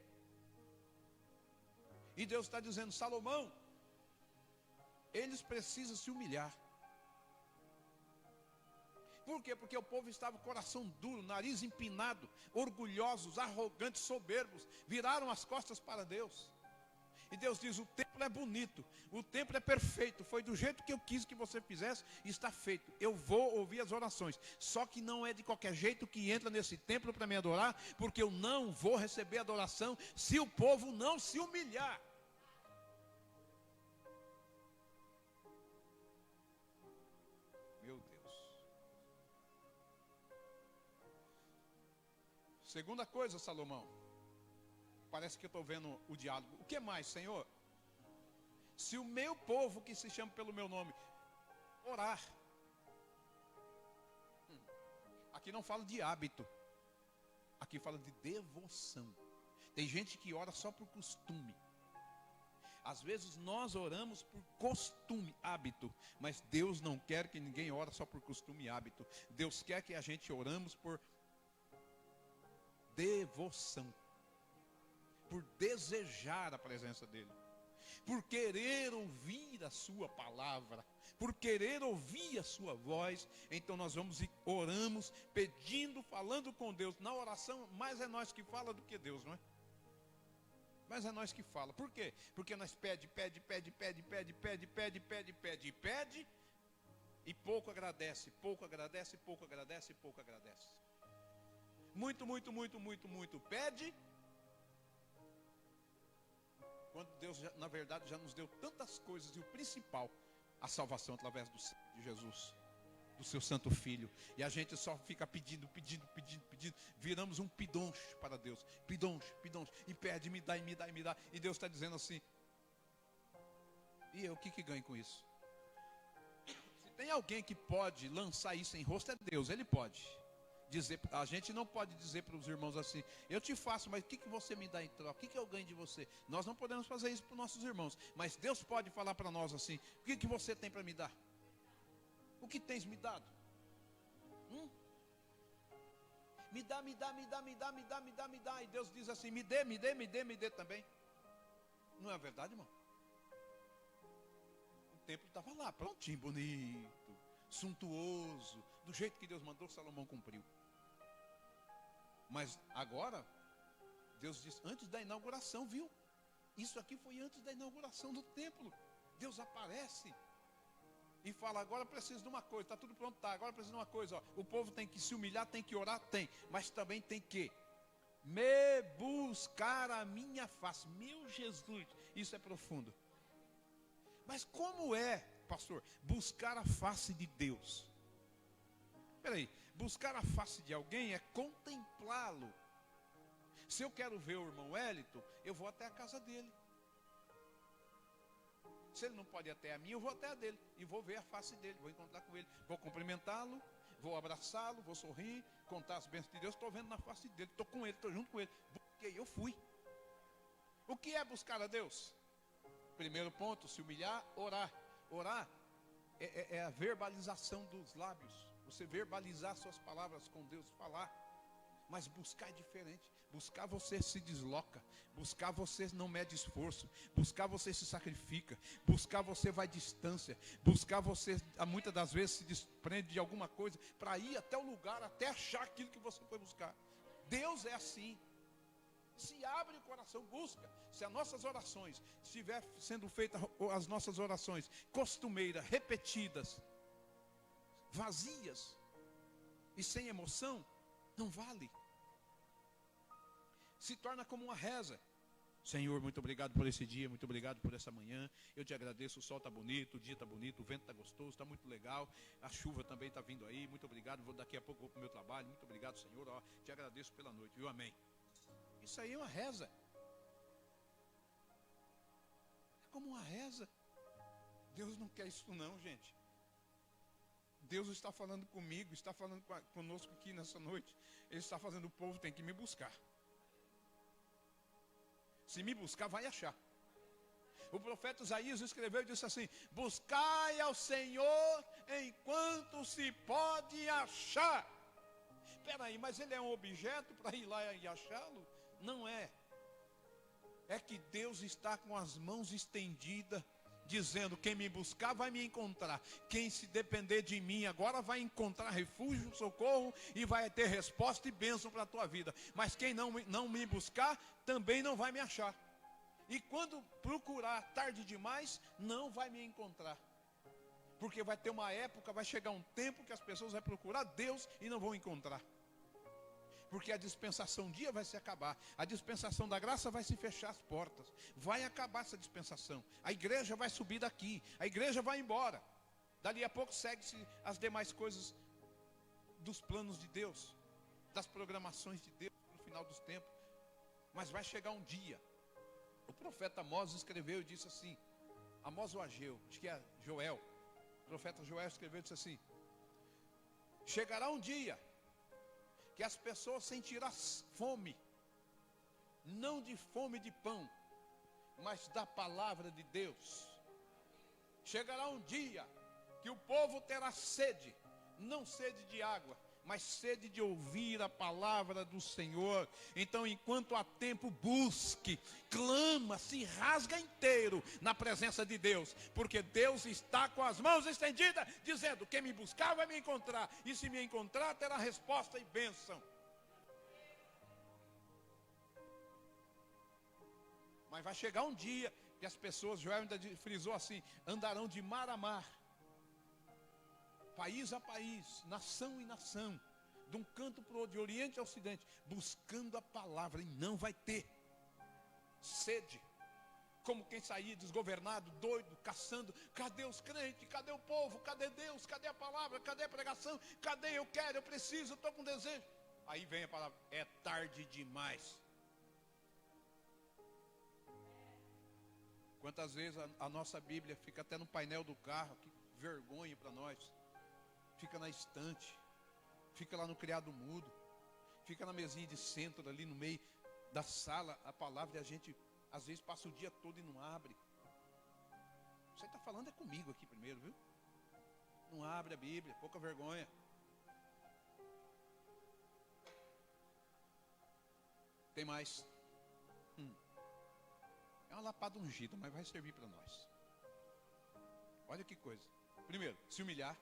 E Deus está dizendo, Salomão, eles precisam se humilhar. Por quê? Porque o povo estava com o coração duro, nariz empinado, orgulhosos, arrogantes, soberbos, viraram as costas para Deus. E Deus diz, o templo é bonito, o templo é perfeito, foi do jeito que eu quis que você fizesse, e está feito. Eu vou ouvir as orações, só que não é de qualquer jeito que entra nesse templo para me adorar, porque eu não vou receber adoração se o povo não se humilhar. Meu Deus. Segunda coisa, Salomão. Parece que eu estou vendo o diálogo. O que mais, Senhor? Se o meu povo que se chama pelo meu nome orar. Aqui não fala de hábito. Aqui fala de devoção. Tem gente que ora só por costume. Às vezes nós oramos por costume, hábito. Mas Deus não quer que ninguém ore só por costume e hábito. Deus quer que a gente oramos por devoção. Por desejar a presença dele, por querer ouvir a sua palavra, por querer ouvir a sua voz. Então nós vamos e oramos, pedindo, falando com Deus. Na oração, mais é nós que fala do que Deus, não é? Mas é nós que fala. Por quê? Porque nós pede e pouco agradece, pouco agradece, pouco agradece, pouco agradece. Muito pede. Quando Deus, na verdade, já nos deu tantas coisas. E o principal, a salvação através do sangue de Jesus, do seu santo Filho. E a gente só fica pedindo. Viramos um pidonche para Deus. Pidonche. E pede, me dá. E Deus está dizendo assim, e eu, o que ganho com isso? Se tem alguém que pode lançar isso em rosto, é Deus. Ele pode. A gente não pode dizer para os irmãos assim, eu te faço, mas o que você me dá em troca? O que eu ganho de você? Nós não podemos fazer isso para os nossos irmãos, mas Deus pode falar para nós assim, o que você tem para me dar? O que tens me dado? Me dá. E Deus diz assim, me dê também. Não é verdade, irmão? O templo estava lá, prontinho, bonito, suntuoso, do jeito que Deus mandou, Salomão cumpriu. Mas agora, Deus diz, antes da inauguração, viu? Isso aqui foi antes da inauguração do templo. Deus aparece e fala, agora preciso de uma coisa, está tudo pronto, tá, agora preciso de uma coisa, ó. O povo tem que se humilhar, tem que orar, tem, mas também tem que me buscar a minha face. Meu Jesus, isso é profundo. Mas como é, pastor, buscar a face de Deus? Espera aí, buscar a face de alguém é contemplá-lo. Se eu quero ver o irmão Wellington, eu vou até a casa dele. Se ele não pode ir até a minha, eu vou até a dele. E vou ver a face dele, vou encontrar com ele. Vou cumprimentá-lo, vou abraçá-lo, vou sorrir, contar as bênçãos de Deus. Estou vendo na face dele, estou com ele, estou junto com ele. Busquei, eu fui. O que é buscar a Deus? Primeiro ponto, se humilhar, orar. Orar é a verbalização dos lábios. Você verbalizar suas palavras com Deus, falar. Mas buscar é diferente. Buscar você se desloca. Buscar você não mede esforço. Buscar você se sacrifica. Buscar você vai distância. Buscar você, muitas das vezes, se desprende de alguma coisa para ir até o lugar, até achar aquilo que você foi buscar. Deus é assim. Se abre o coração, busca. Se as nossas orações estiver sendo feitas, as nossas orações costumeiras, repetidas, vazias e sem emoção, não vale. Se torna como uma reza. Senhor, muito obrigado por esse dia, muito obrigado por essa manhã. Eu te agradeço, o sol está bonito, o dia está bonito, o vento está gostoso, está muito legal. A chuva também está vindo aí, muito obrigado. Daqui a pouco vou para o meu trabalho, muito obrigado, Senhor. Ó, te agradeço pela noite, viu? Amém. Isso aí é uma reza. É como uma reza. Deus não quer isso não, gente. Deus está falando comigo, está falando conosco aqui nessa noite. Ele está fazendo, o povo tem que me buscar. Se me buscar, vai achar. O profeta Isaías escreveu e disse assim: buscai ao Senhor enquanto se pode achar. Espera aí, mas ele é um objeto para ir lá e achá-lo? Não é. É que Deus está com as mãos estendidas, dizendo, quem me buscar vai me encontrar. Quem se depender de mim agora vai encontrar refúgio, socorro e vai ter resposta e bênção para a tua vida. Mas quem não me buscar também não vai me achar. E quando procurar tarde demais, não vai me encontrar. Porque vai ter uma época, vai chegar um tempo que as pessoas vão procurar Deus e não vão encontrar. Porque a dispensação um dia vai se acabar. A dispensação da graça vai se fechar as portas. Vai acabar essa dispensação. A igreja vai subir daqui. A igreja vai embora. Dali a pouco segue-se as demais coisas dos planos de Deus, das programações de Deus no final dos tempos. Mas vai chegar um dia. O profeta Amós escreveu e disse assim, Amós ou Ageu, acho que é Joel. O profeta Joel escreveu e disse assim: chegará um dia que as pessoas sentirão fome, não de fome de pão, mas da palavra de Deus. Chegará um dia que o povo terá sede, não sede de água, mas sede de ouvir a palavra do Senhor. Então, enquanto há tempo, busque, clama, se rasga inteiro na presença de Deus, porque Deus está com as mãos estendidas, dizendo: quem me buscar vai me encontrar, e se me encontrar terá resposta e bênção. Mas vai chegar um dia que as pessoas, Joel ainda frisou assim, andarão de mar a mar, país a país, nação em nação, de um canto para o outro, de oriente a ocidente, buscando a palavra, e não vai ter sede, como quem saía desgovernado, doido, caçando: cadê os crentes, cadê o povo, cadê Deus, cadê a palavra, cadê a pregação, cadê, eu quero, eu preciso, eu estou com desejo. Aí vem a palavra: é tarde demais. Quantas vezes a nossa Bíblia fica até no painel do carro, que vergonha para nós. Fica na estante, fica lá no criado mudo, fica na mesinha de centro ali no meio da sala, a palavra, e a gente às vezes passa o dia todo e não abre. Você está falando é comigo aqui primeiro, viu? Não abre a Bíblia, pouca vergonha. Tem mais. É uma lapada ungida, mas vai servir para nós. Olha que coisa. Primeiro, se humilhar.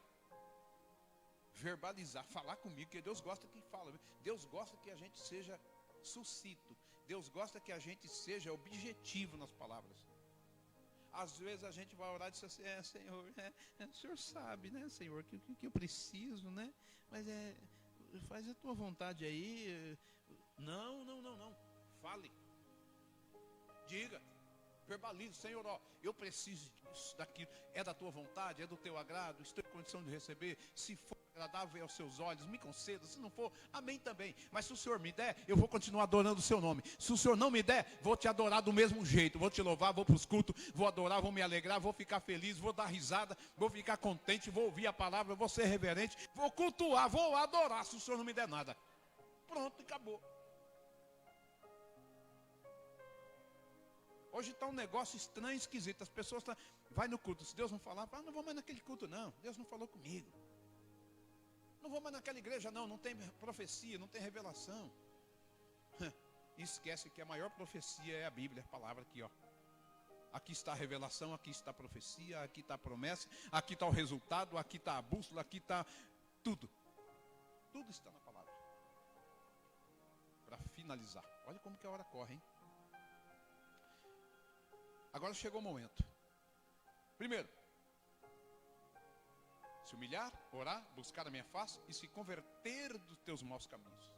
Verbalizar, falar comigo, porque Deus gosta que fala. Deus gosta que a gente seja sucinto. Deus gosta que a gente seja objetivo nas palavras. Às vezes a gente vai orar e diz assim: Senhor, o Senhor sabe, né, Senhor, que eu preciso, né? Mas faz a tua vontade aí. Não. Fale. Diga. Verbalize: Senhor, eu preciso disso, daquilo. É da tua vontade, é do teu agrado, estou em condição de receber. Se for agradável aos seus olhos, me conceda. Se não for, amém também. Mas se o Senhor me der, eu vou continuar adorando o seu nome. Se o Senhor não me der, vou te adorar do mesmo jeito. Vou te louvar, vou para os cultos, vou adorar, vou me alegrar, vou ficar feliz, vou dar risada, vou ficar contente, vou ouvir a palavra, vou ser reverente, vou cultuar, vou adorar, se o Senhor não me der nada. Pronto, acabou. Hoje está um negócio estranho, esquisito. As pessoas vai no culto. Se Deus não falar, não vou mais naquele culto não. Deus não falou comigo. Não vou mais naquela igreja não tem profecia, não tem revelação. Esquece que a maior profecia é a Bíblia, a palavra aqui, ó. Aqui está a revelação, aqui está a profecia, aqui está a promessa, aqui está o resultado, aqui está a bússola, aqui está tudo. Tudo está na palavra. Para finalizar, olha como que a hora corre, hein? Agora chegou o momento. Primeiro, se humilhar, orar, buscar a minha face e se converter dos teus maus caminhos.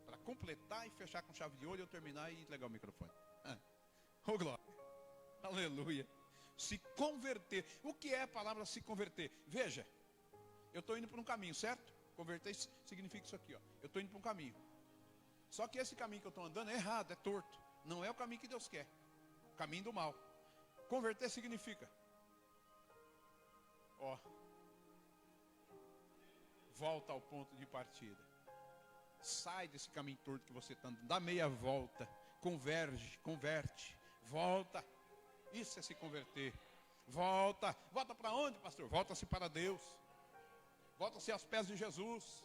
Para completar e fechar com chave de ouro, eu terminar e entregar o microfone. Oh, glória. Aleluia. Se converter. O que é a palavra se converter? Veja, eu estou indo por um caminho, certo? Converter significa isso aqui, ó. Eu estou indo por um caminho. Só que esse caminho que eu estou andando é errado, é torto. Não é o caminho que Deus quer. O caminho do mal. Converter significa, volta ao ponto de partida. Sai desse caminho torto que você está andando. Dá meia volta. Converte. Volta. Isso é se converter. Volta. Volta para onde, pastor? Volta-se para Deus. Volta-se aos pés de Jesus.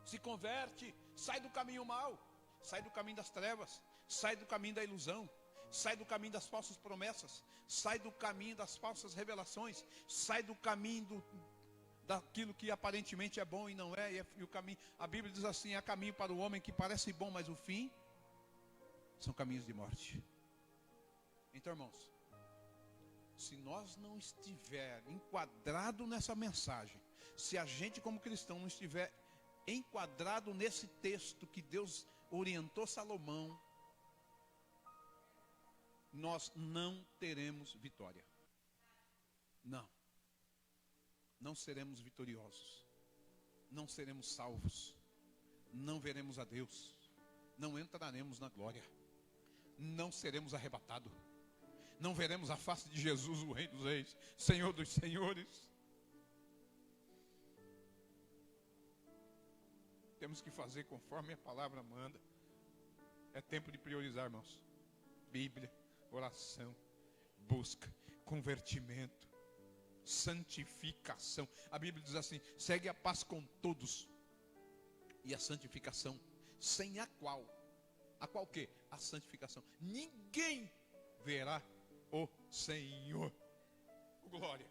Se converte. Sai do caminho mau. Sai do caminho das trevas. Sai do caminho da ilusão. Sai do caminho das falsas promessas. Sai do caminho das falsas revelações. Sai do caminho daquilo que aparentemente é bom e não é. E o caminho, a Bíblia diz assim: há caminho para o homem que parece bom, mas o fim são caminhos de morte. Então, irmãos, se nós não estiver enquadrado nessa mensagem, se a gente como cristão não estiver enquadrado nesse texto que Deus orientou Salomão, nós não teremos vitória. Não seremos vitoriosos, não seremos salvos, não veremos a Deus, não entraremos na glória, não seremos arrebatados, não veremos a face de Jesus, o Rei dos Reis, Senhor dos Senhores. Temos que fazer conforme a palavra manda. É tempo de priorizar, irmãos. Bíblia, oração, busca, convertimento, santificação. A Bíblia diz assim: segue a paz com todos e a santificação, sem a qual o quê? A santificação. Ninguém verá o Senhor. Glória.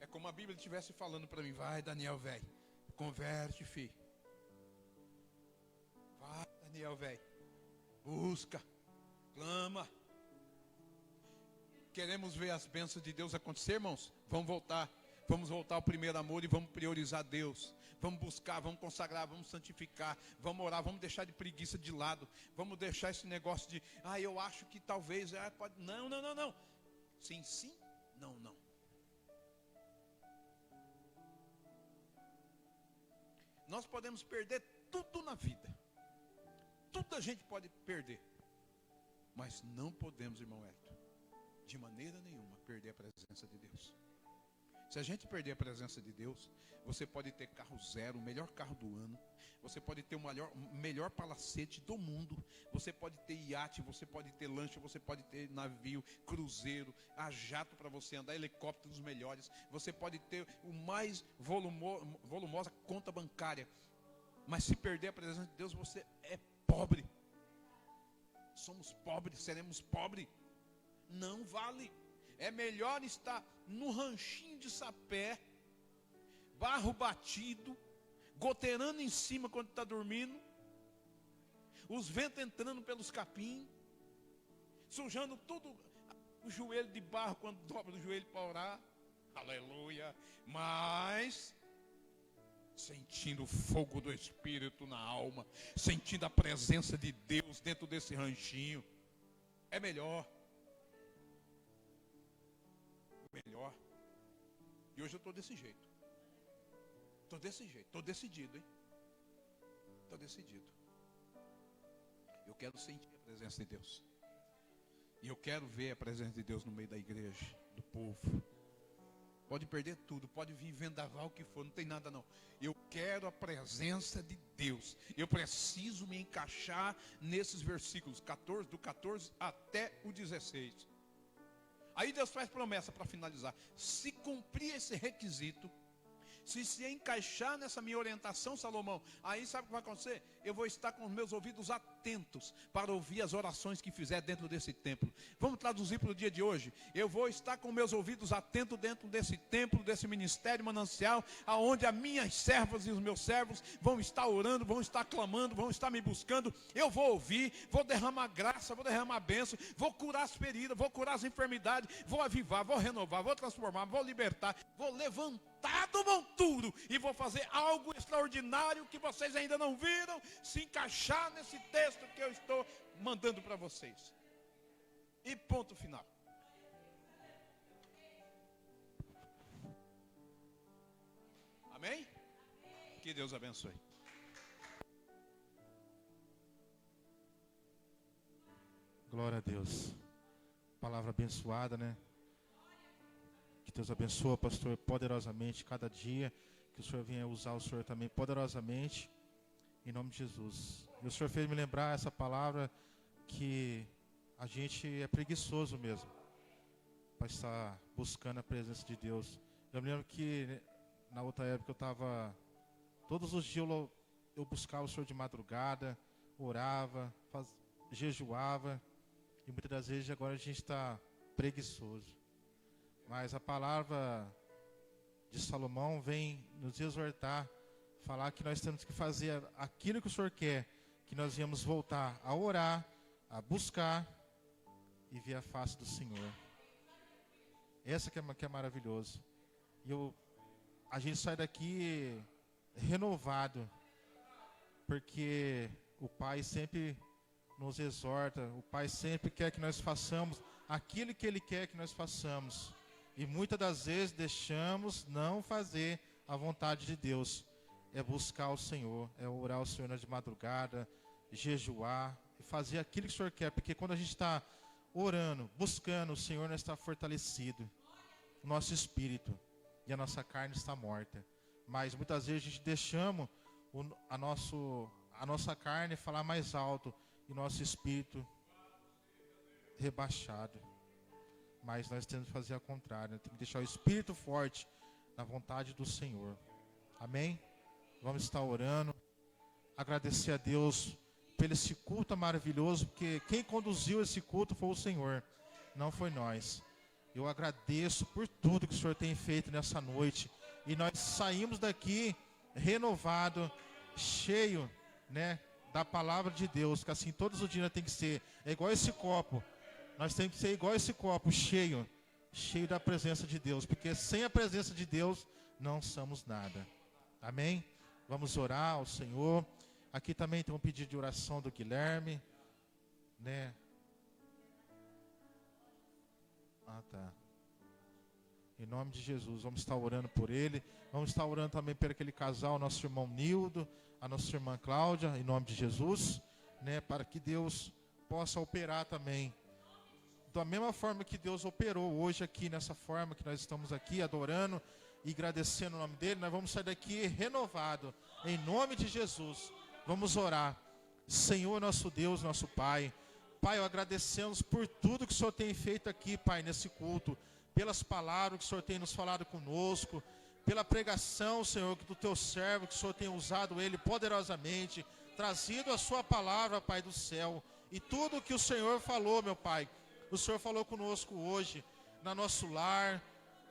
É como a Bíblia estivesse falando para mim: vai, Daniel, velho, converte, filho. Vai, Daniel, velho, busca, clama. Queremos ver as bênçãos de Deus acontecer, irmãos? Vamos voltar ao primeiro amor e vamos priorizar Deus. Vamos buscar, vamos consagrar, vamos santificar, vamos orar, vamos deixar de preguiça de lado. Vamos deixar esse negócio de, eu acho que talvez, pode. Não. Sim, não. Nós podemos perder tudo na vida. Tudo a gente pode perder. Mas não podemos, irmão Hélio, de maneira nenhuma, perder a presença de Deus. Se a gente perder a presença de Deus, você pode ter carro zero, o melhor carro do ano. Você pode ter o melhor palacete do mundo. Você pode ter iate, você pode ter lancha, você pode ter navio, cruzeiro, a jato para você andar, helicópteros melhores. Você pode ter o mais volumosa conta bancária. Mas se perder a presença de Deus, você é pobre. Somos pobres, seremos pobres. Não vale. É melhor estar no ranchinho de sapé, barro batido, goteirando em cima quando está dormindo, os ventos entrando pelos capim, sujando tudo o joelho de barro quando dobra o joelho para orar, aleluia, mas sentindo o fogo do Espírito na alma, sentindo a presença de Deus dentro desse ranchinho, é melhor. E hoje eu estou desse jeito. Estou decidido, hein? Estou decidido. Eu quero sentir a presença de Deus. E eu quero ver a presença de Deus no meio da igreja, do povo. Pode perder tudo, pode vir vendaval o que for, não tem nada não. Eu quero a presença de Deus. Eu preciso me encaixar nesses versículos, do 14 até o 16. Aí Deus faz promessa para finalizar. Se cumprir esse requisito, se encaixar nessa minha orientação, Salomão, aí sabe o que vai acontecer? Eu vou estar com os meus ouvidos atentos para ouvir as orações que fizer dentro desse templo. Vamos traduzir para o dia de hoje? Eu vou estar com meus ouvidos atentos dentro desse templo, desse ministério manancial, aonde as minhas servas e os meus servos vão estar orando, vão estar clamando, vão estar me buscando. Eu vou ouvir, vou derramar graça, vou derramar bênção, vou curar as feridas, vou curar as enfermidades, vou avivar, vou renovar, vou transformar, vou libertar, vou levantar do monturo e vou fazer algo extraordinário que vocês ainda não viram, se encaixar nesse texto que eu estou mandando para vocês. E ponto final. Amém? Que Deus abençoe. Glória a Deus. Palavra abençoada, né? Que Deus abençoe, pastor, poderosamente cada dia. Que o Senhor venha usar o Senhor também poderosamente. Em nome de Jesus. E o Senhor fez me lembrar essa palavra que a gente é preguiçoso mesmo para estar buscando a presença de Deus. Eu me lembro que na outra época eu estava, todos os dias eu buscava o Senhor de madrugada, orava, jejuava, e muitas das vezes agora a gente está preguiçoso. Mas a palavra de Salomão vem nos exortar, falar que nós temos que fazer aquilo que o Senhor quer, que nós íamos voltar a orar, a buscar e ver a face do Senhor. Essa que é maravilhoso. E a gente sai daqui renovado, porque o Pai sempre nos exorta, o Pai sempre quer que nós façamos aquilo que Ele quer que nós façamos. E muitas das vezes deixamos não fazer a vontade de Deus. É buscar o Senhor, é orar ao Senhor de madrugada, jejuar, e fazer aquilo que o Senhor quer. Porque quando a gente está orando, buscando o Senhor, nós está fortalecido. O nosso espírito e a nossa carne está morta. Mas muitas vezes a gente deixamos a nossa carne falar mais alto e nosso espírito rebaixado. Mas nós temos que fazer ao contrário, né? Temos que deixar o espírito forte na vontade do Senhor. Amém? Vamos estar orando, agradecer a Deus pelo esse culto maravilhoso, porque quem conduziu esse culto foi o Senhor, não foi nós. Eu agradeço por tudo que o Senhor tem feito nessa noite. E nós saímos daqui renovado, cheio, né, da palavra de Deus, que assim todos os dias tem que ser. É igual esse copo. Nós temos que ser igual esse copo, cheio da presença de Deus, porque sem a presença de Deus não somos nada. Amém? Vamos orar ao Senhor. Aqui também tem um pedido de oração do Guilherme, né? Tá. Em nome de Jesus, vamos estar orando por ele. Vamos estar orando também por aquele casal, nosso irmão Nildo, a nossa irmã Cláudia, em nome de Jesus, né? Para que Deus possa operar também. Da mesma forma que Deus operou hoje aqui, nessa forma que nós estamos aqui adorando e agradecendo o nome dele, nós vamos sair daqui renovado, em nome de Jesus. Vamos orar. Senhor, nosso Deus, nosso Pai. Pai, eu agradecemos por tudo que o Senhor tem feito aqui, Pai, nesse culto. Pelas palavras que o Senhor tem nos falado conosco. Pela pregação, Senhor, do teu servo, que o Senhor tem usado ele poderosamente. Trazido a sua palavra, Pai do céu. E tudo que o Senhor falou, meu Pai. O Senhor falou conosco hoje, no nosso lar,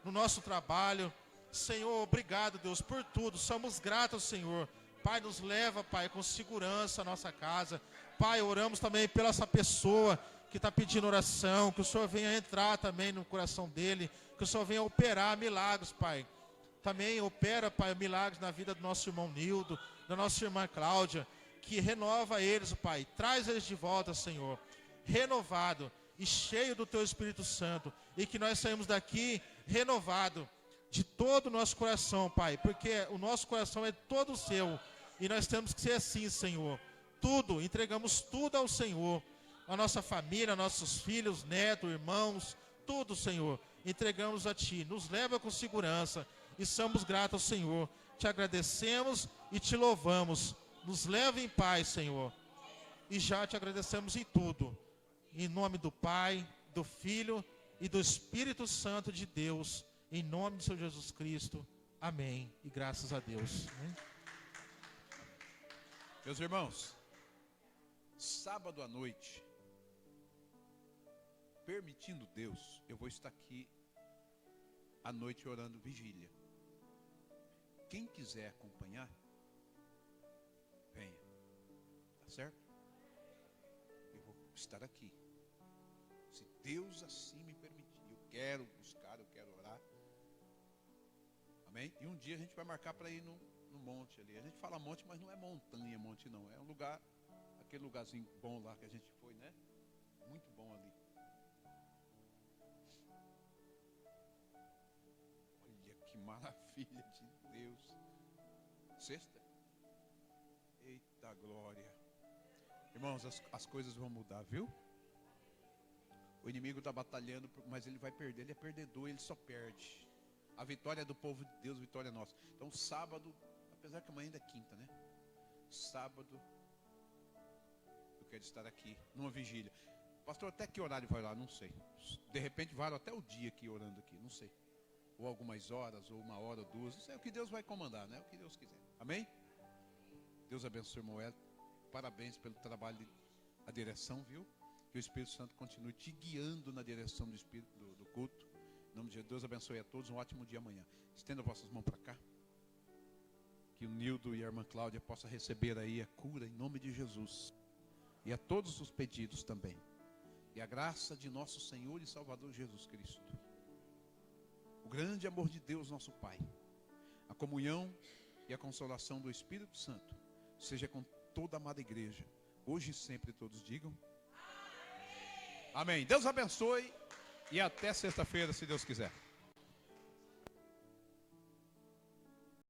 no nosso trabalho. Senhor, obrigado, Deus, por tudo. Somos gratos, Senhor. Pai, nos leva, Pai, com segurança à nossa casa. Pai, oramos também pela essa pessoa que está pedindo oração, que o Senhor venha entrar também no coração dele, que o Senhor venha operar milagres, Pai. Também opera, Pai, milagres na vida do nosso irmão Nildo, da nossa irmã Cláudia, que renova eles, Pai. Traz eles de volta, Senhor, renovado e cheio do Teu Espírito Santo, e que nós saímos daqui renovado de todo o nosso coração, Pai, porque o nosso coração é todo seu, e nós temos que ser assim, Senhor. Tudo, entregamos tudo ao Senhor, a nossa família, nossos filhos, netos, irmãos, tudo, Senhor, entregamos a Ti. Nos leva com segurança e somos gratos ao Senhor. Te agradecemos e Te louvamos. Nos leva em paz, Senhor, e já Te agradecemos em tudo. Em nome do Pai, do Filho e do Espírito Santo de Deus, em nome do Senhor Jesus Cristo. Amém. E graças a Deus. Amém. Meus irmãos, sábado à noite, permitindo Deus, eu vou estar aqui à noite orando vigília. Quem quiser acompanhar, venha. Tá certo? Eu vou estar aqui. Se Deus assim me permitir, eu quero buscar, eu quero orar. Amém? E um dia a gente vai marcar para ir no monte ali. A gente fala monte, mas não é montanha, monte não. É um lugar, aquele lugarzinho bom lá que a gente foi, né? Muito bom ali. Olha que maravilha de Deus. Sexta? Eita glória. Irmãos, as coisas vão mudar, viu? O inimigo está batalhando, mas ele vai perder. Ele é perdedor, ele só perde. A vitória é do povo de Deus, a vitória é nossa. Então sábado, apesar que amanhã ainda é quinta, né? Sábado, eu quero estar aqui, numa vigília. Pastor, até que horário vai lá? Não sei. De repente vai até o dia aqui orando aqui, não sei. Ou algumas horas, ou 1 hora, 2. Não sei, é o que Deus vai comandar, né? É o que Deus quiser. Amém? Deus abençoe, irmão Hélio. Parabéns pelo trabalho, a direção, viu? Que o Espírito Santo continue te guiando na direção do Espírito, do culto. Em nome de Deus, abençoe a todos. Um ótimo dia amanhã. Estenda vossas mãos para cá. Que o Nildo e a irmã Cláudia possam receber aí a cura em nome de Jesus. E a todos os pedidos também. E a graça de nosso Senhor e Salvador Jesus Cristo. O grande amor de Deus, nosso Pai. A comunhão e a consolação do Espírito Santo. Seja com toda a amada igreja. Hoje e sempre todos digam. Amém. Deus abençoe. E até sexta-feira, se Deus quiser.